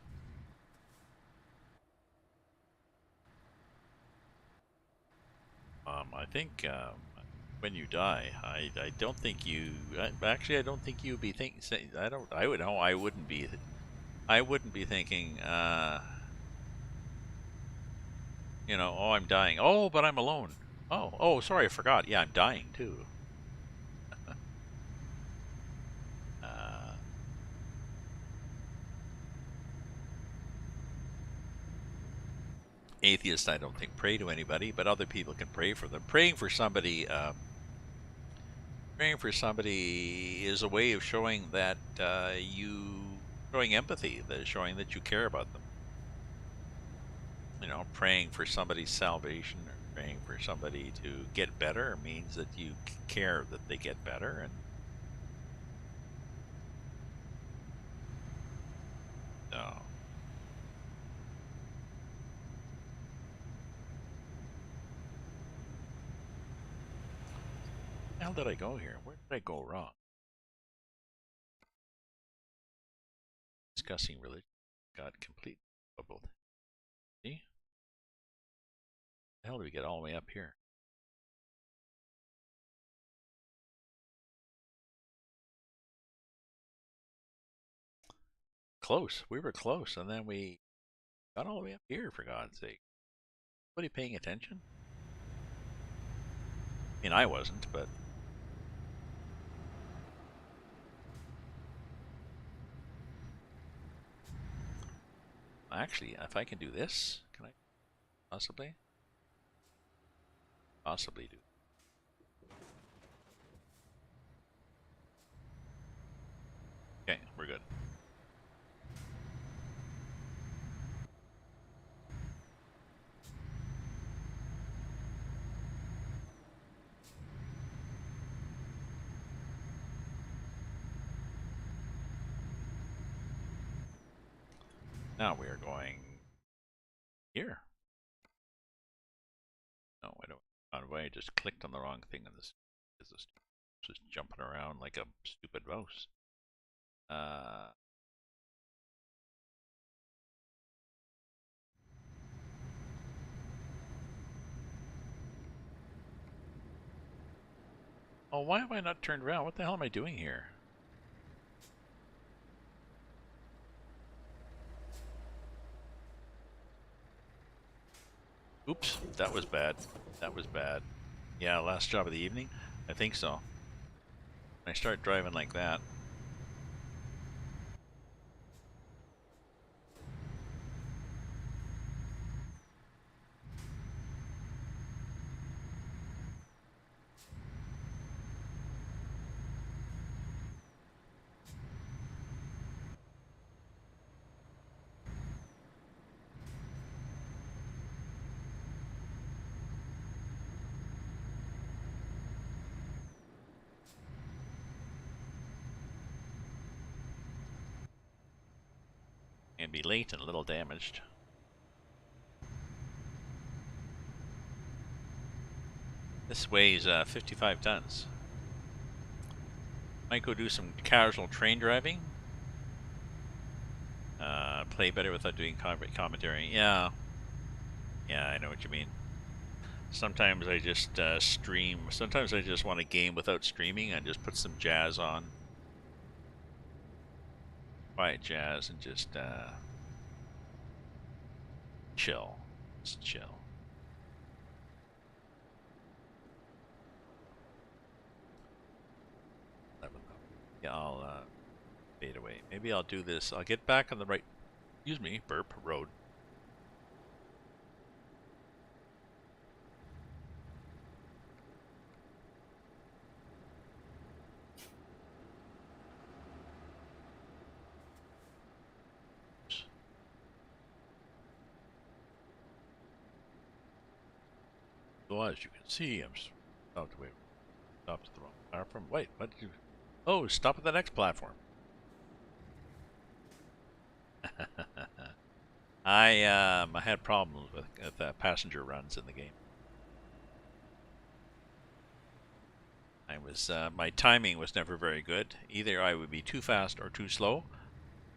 I think when you die, I don't think you actually I don't think you'd be thinking. I would know I wouldn't be. I wouldn't be thinking. Oh, I'm dying. Oh, but I'm alone. Oh, sorry, I forgot. Yeah, I'm dying too. uh, Atheists, I don't think pray to anybody, but other people can pray for them. Praying for somebody is a way of showing that showing empathy, showing that you care about them. Praying for somebody's salvation or praying for somebody to get better means that you care that they get better. And so, how did I go here? Where did I go wrong? Discussing religion got completely bubbled. See? How the hell did we get all the way up here? Close. We were close, and then we got all the way up here, for God's sake. Anybody paying attention? I mean, I wasn't, but... Actually, if I can do this, can I possibly? Possibly do. Okay, we're good. Now we are going here. No, I don't. I just clicked on the wrong thing, and this is just jumping around like a stupid mouse. Oh, why have I not turned around? What the hell am I doing here? Oops, that was bad. That was bad. Yeah, last job of the evening? I think so. When I start driving like that. And be late and a little damaged. This weighs 55 tons. Might go do some casual train driving. Play better without doing commentary. Yeah. Yeah, I know what you mean. Sometimes I just stream. Sometimes I just want a game without streaming and just put some jazz on. Quiet jazz and just chill. Just chill. Yeah, I'll fade away. Maybe I'll do this. I'll get back on the right, excuse me, burp road. So as you can see, I'm stopped at the wrong platform. Wait, what did you? Oh, stop at the next platform. I had problems with passenger runs in the game. I was my timing was never very good. Either I would be too fast or too slow,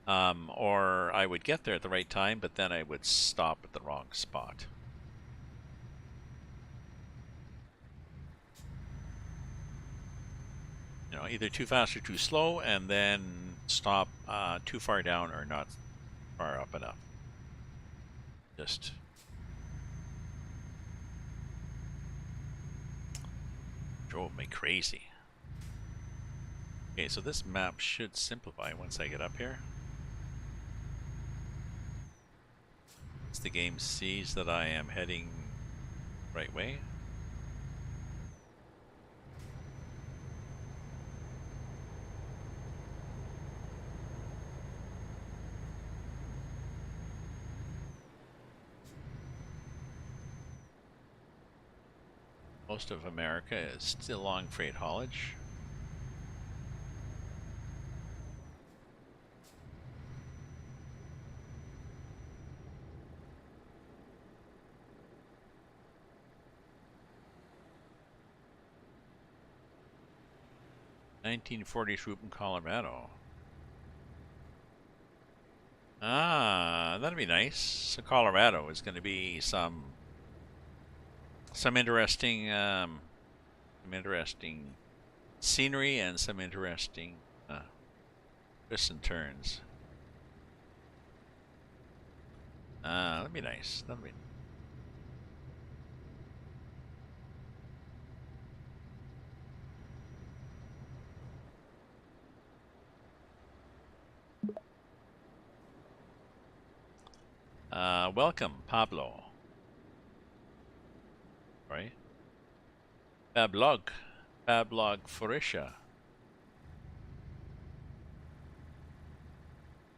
or I would get there at the right time, but then I would stop at the wrong spot. You know, either too fast or too slow, and then stop too far down or not far up enough. Just drove me crazy. Okay, so this map should simplify once I get up here. Once the game sees that I am heading the right way. Most of America is still long freight haulage. "1940s route in Colorado." Ah, that'd be nice. So Colorado is going to be some interesting scenery and some interesting twists and turns. That'd be nice. That'd be. Welcome, Pablo. Right? Bablog Forisha.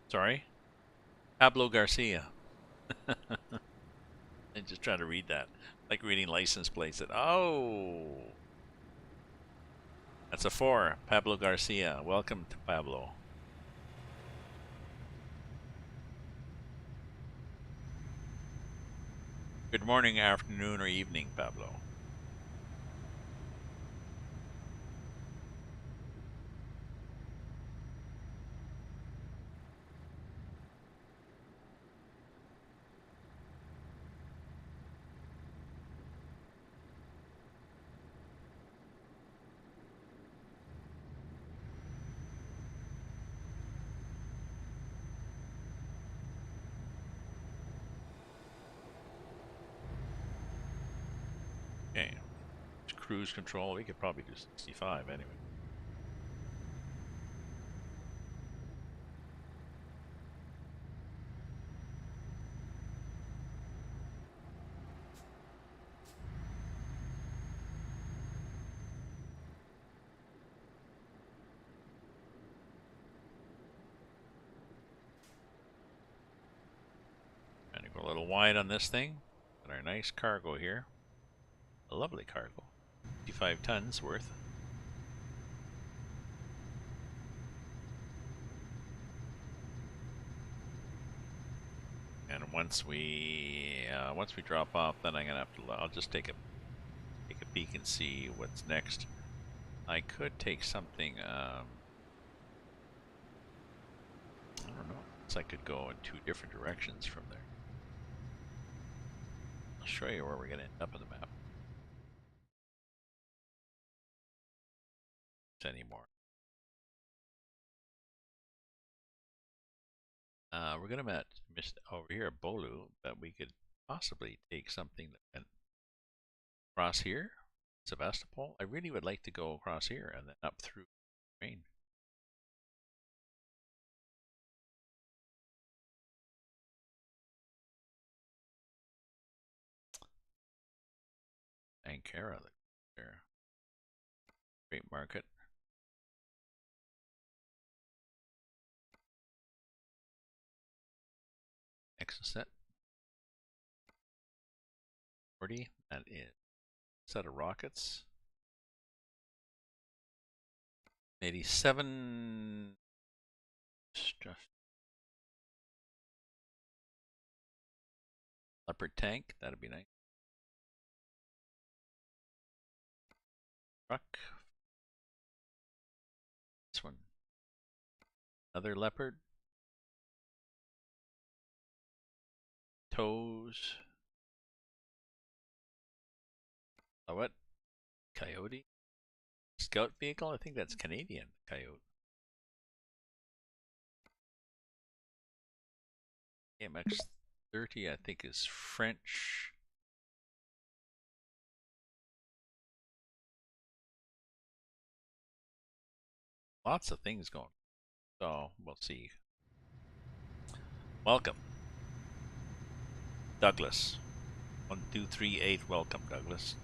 Sorry? Pablo Garcia. I just try to read that. Like reading license plates. Oh! That's a 4. Pablo Garcia. Welcome to Pablo. Good morning, afternoon, or evening, Pablo. Okay. Cruise control. We could probably do 65 anyway. Gonna go a little wide on this thing. Got our nice cargo here. A lovely cargo. 55 tons worth. once we drop off, then I'm gonna have to. I'll just take a peek and see what's next. I could take something. I don't know. I could go in 2 different directions from there. I'll show you where we're gonna end up on the map. Anymore. We're gonna miss over here at Bolu, but we could possibly take something that went across here, Sevastopol. I really would like to go across here and then up through Ukraine. Ankara, there. Great market. Exocet. 40. That is a set of rockets. 87. Leopard tank. That'd be nice. Truck. This one. Another Leopard. Toes. Oh, what? Coyote? Scout vehicle? I think that's Canadian. Coyote. MX-30, I think, is French. Lots of things going. So we'll see. Welcome, Douglas. 1238. Welcome, Douglas.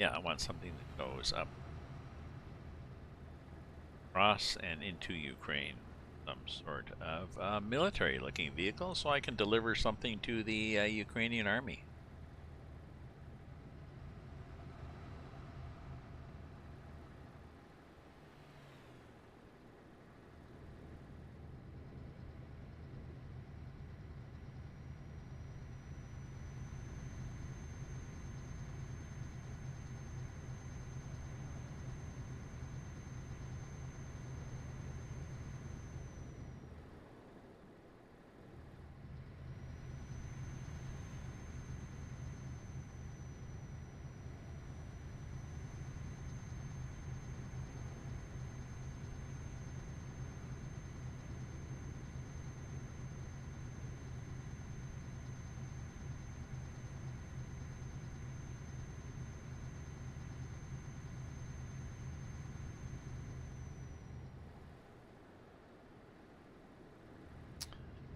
Yeah, I want something that goes up, across, and into Ukraine. Some sort of military-looking vehicle, so I can deliver something to the Ukrainian army.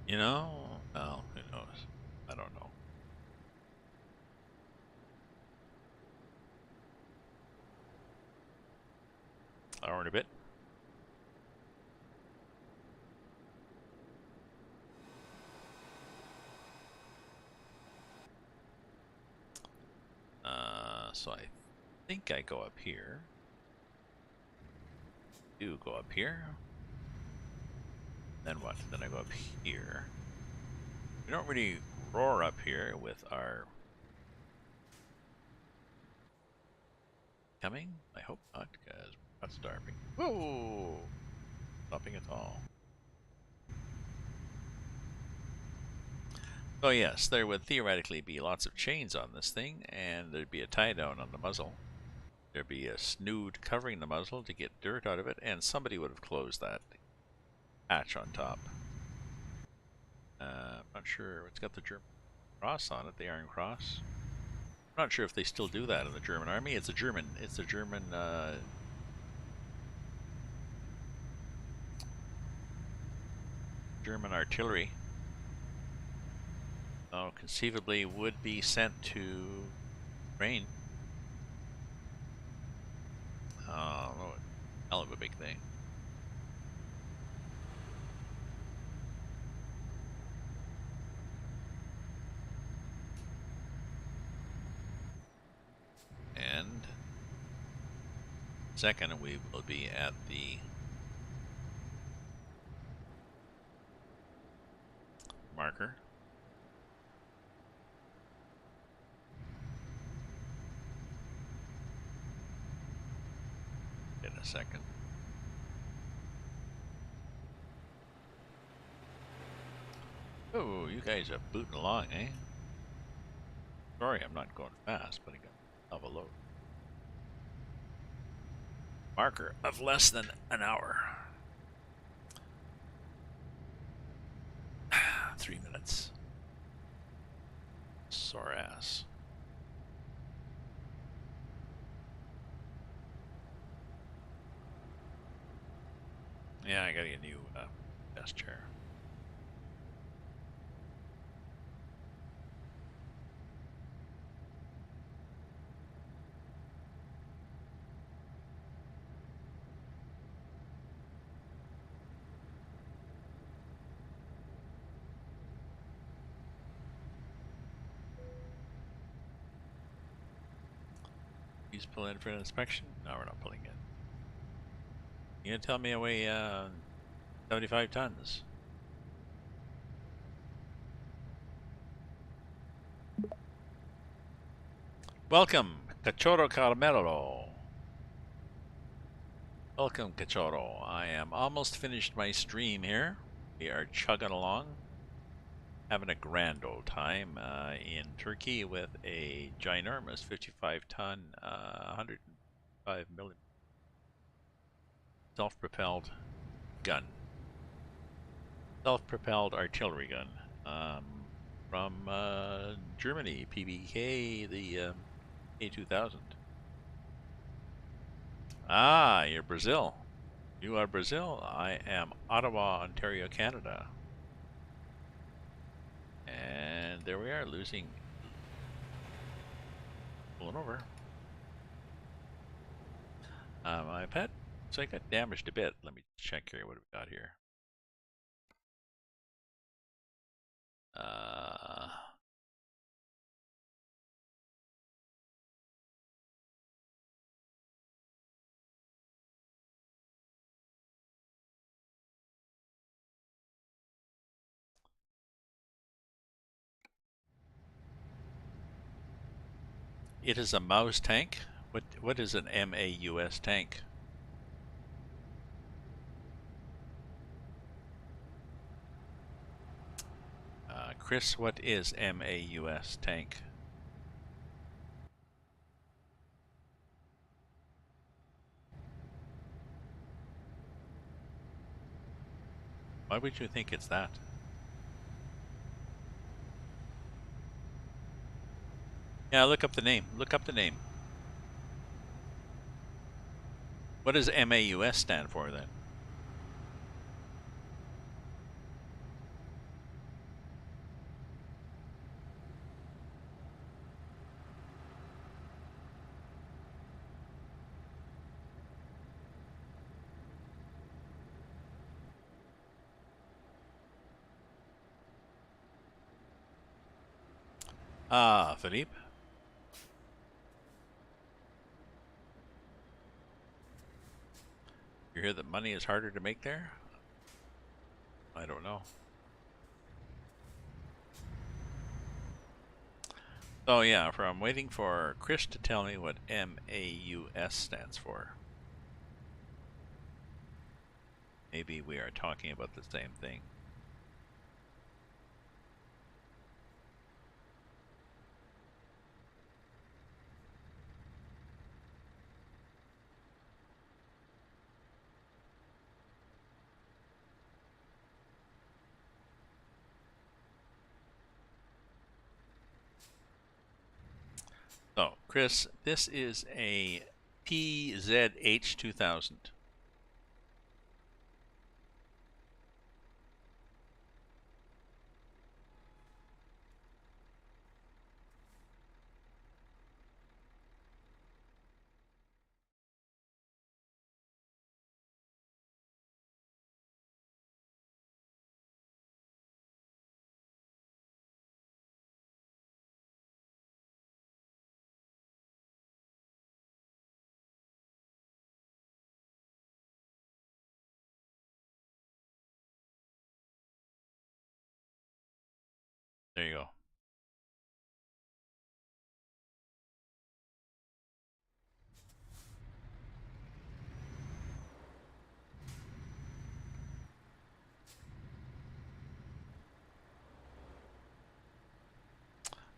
You know? Well, who knows? I don't know. Hour and a bit. So I think I go up here. Do go up here. Then what? Then I go up here. We don't really roar up here with our coming. I hope not, because we're not starving. Whoa! Stopping at all. So yes, there would theoretically be lots of chains on this thing, and there'd be a tie down on the muzzle. There'd be a snood covering the muzzle to get dirt out of it, and somebody would have closed that hatch on top. I'm not sure. It's got the German cross on it, the Iron Cross. I'm not sure if they still do that in the German army. It's a German. German artillery. Conceivably would be sent to Ukraine. big thing. And second, we will be at the marker. In a second. Oh, you guys are booting along, eh? Sorry, I'm not going fast, but I got a load. Marker of less than an hour. 3 minutes. Sore ass. Yeah, I gotta get a new desk chair. Please pull in for an inspection. No, we're not pulling in. You gonna tell me I weigh 75 tons? Welcome, Cachorro Caramelo. Welcome, Cachorro. I am almost finished my stream here. We are chugging along, having a grand old time in Turkey with a ginormous 55-ton, 105 millimeter self-propelled gun, self-propelled artillery gun from Germany, PBK, the A2000. Ah, you're Brazil. You are Brazil. I am Ottawa, Ontario, Canada. And there we are, pulling over. My pet, so I got damaged a bit. Let me check here. What do we got here? Uh, it is a Maus tank. What is an MAUS tank? Chris, what is MAUS tank? Why would you think it's that? Yeah, look up the name. Look up the name. What does MAUS stand for then? Ah, Philippe. You hear that money is harder to make there? I don't know. Oh yeah, I'm waiting for Chris to tell me what MAUS stands for. Maybe we are talking about the same thing. So, Chris, this is a PZH2000. There you go.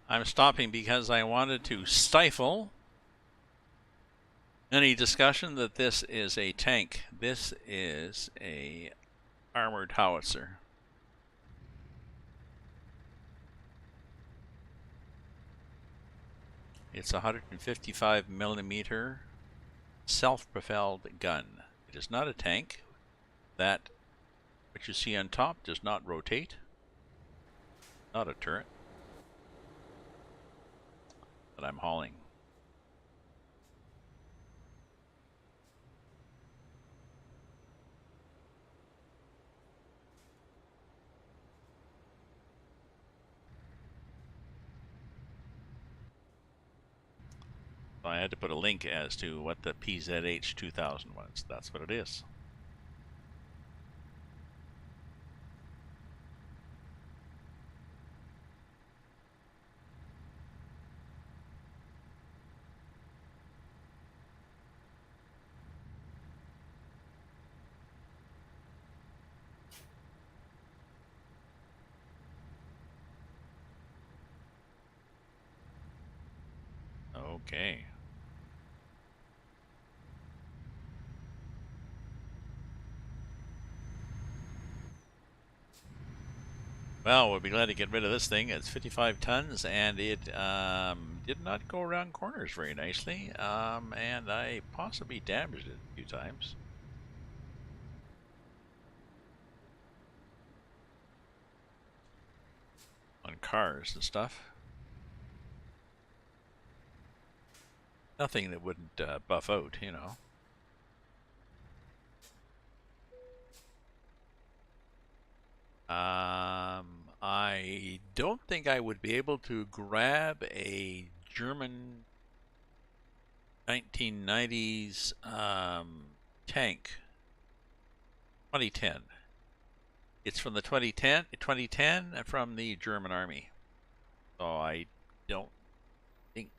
I'm stopping because I wanted to stifle any discussion that this is a tank. This is a armored howitzer. It's a 155 millimeter self-propelled gun. It is not a tank. That what you see on top does not rotate. Not a turret that I'm hauling. So I had to put a link as to what the PZH 2000 was. That's what it is. Okay. Well, we'll be glad to get rid of this thing. It's 55 tons, and it did not go around corners very nicely, and I possibly damaged it a few times. On cars and stuff. Nothing that wouldn't buff out, you know. I don't think I would be able to grab a German 1990s tank. 2010. It's from the 2010 from the German Army. So I don't think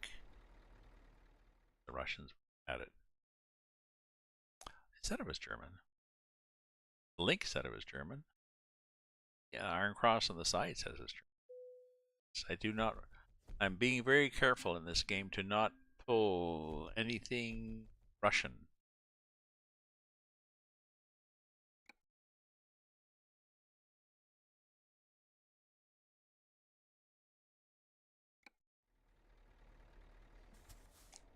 the Russians had it. It said it was German. The link said it was German. Yeah, Iron Cross on the side says it's German. I do not. I'm being very careful in this game to not pull anything Russian.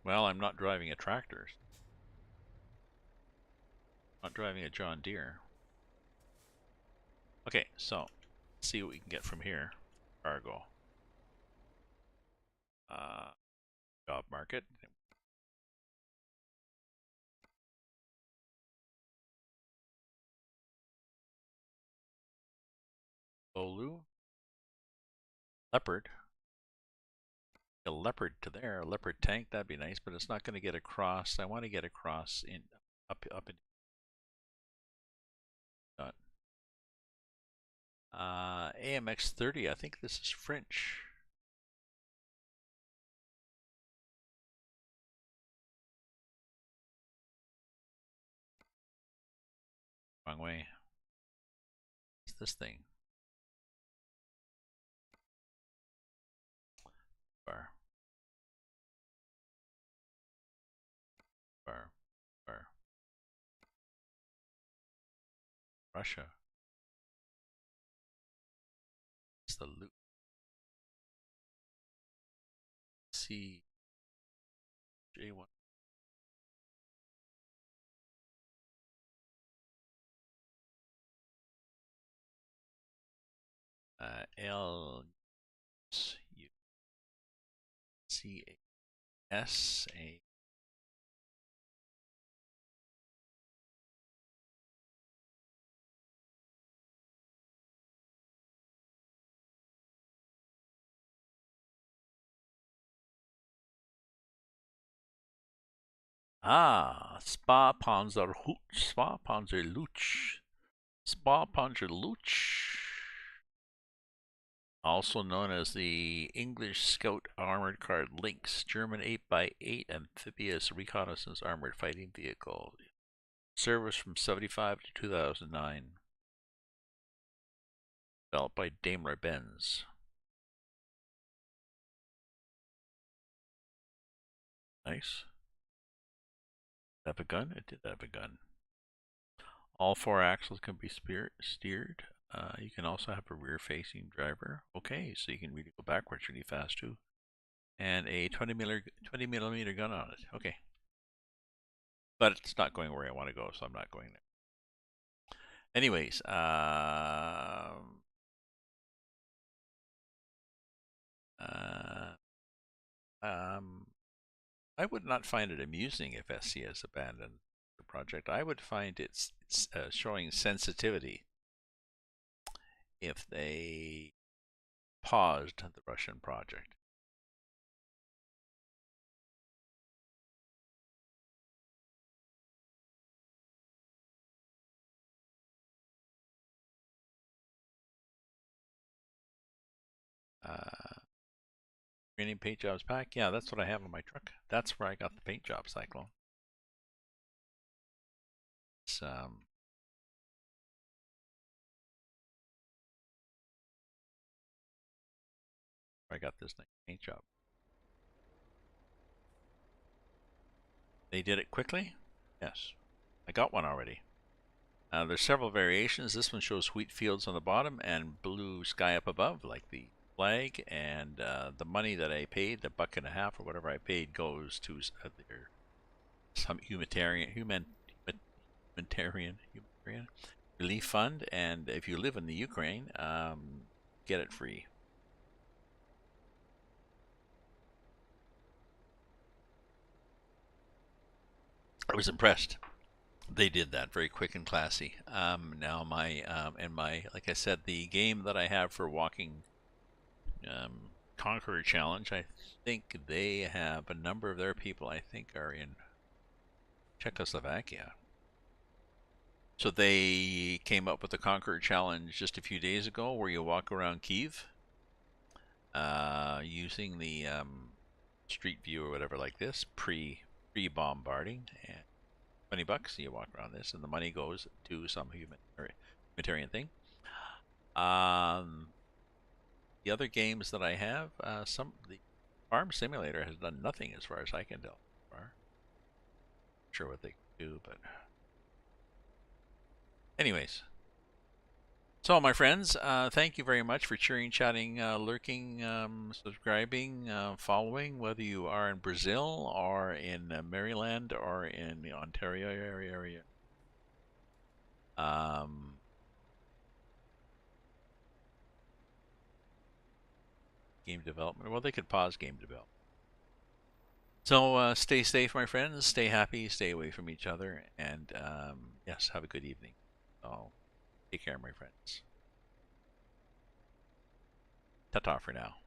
Well, I'm not driving a tractor. I'm not driving a John Deere. Okay, so let's see what we can get from here. Cargo. Uh, Job market. Bolu. Leopard. A leopard to there, a leopard tank, that'd be nice, but it's not going to get across. I want to get across in up in AMX 30. I think this is French. Wrong way. What's this thing? Bar. Bar. Bar. Russia. It's the loot. C J1. L U C S A. Spa Panzer Luch. Spa Panzer Luch. Also known as the English Scout Armored Car Lynx, German 8x8 amphibious reconnaissance armored fighting vehicle. Service from 75 to 2009. Developed by Daimler-Benz. Nice. Did it have a gun? It did have a gun. All four axles can be steered. You can also have a rear-facing driver. Okay, so you can really go backwards really fast too. And a 20 millimeter gun on it. Okay. But it's not going where I want to go, so I'm not going there. Anyways, I would not find it amusing if SCS abandoned the project. I would find it's showing sensitivity if they paused the Russian project. Greening paint jobs pack. Yeah, that's what I have on my truck. That's where I got the paint job cyclone. It's, I got this nice paint job. They did it quickly? Yes. I got one already. There's several variations. This one shows wheat fields on the bottom and blue sky up above, like the flag. And the money that I paid, the $1.50 or whatever I paid, goes to some humanitarian relief fund. And if you live in the Ukraine, get it free. I was impressed. They did that very quick and classy. Now like I said, the game that I have for walking Conqueror Challenge, I think they have a number of their people. I think are in Czechoslovakia. So they came up with the Conqueror Challenge just a few days ago, where you walk around Kiev using the street view or whatever like this, pre bombarding, and $20 you walk around this, and the money goes to some humanitarian thing. The other games that I have, the Farm Simulator has done nothing as far as I can tell. Not sure what they do, but anyways. So, my friends, thank you very much for cheering, chatting, lurking, subscribing, following, whether you are in Brazil or in Maryland or in the Ontario area. Game development. Well, they could pause game development. So, stay safe, my friends. Stay happy. Stay away from each other. And yes, have a good evening. So, take care, my friends. Ta-ta for now.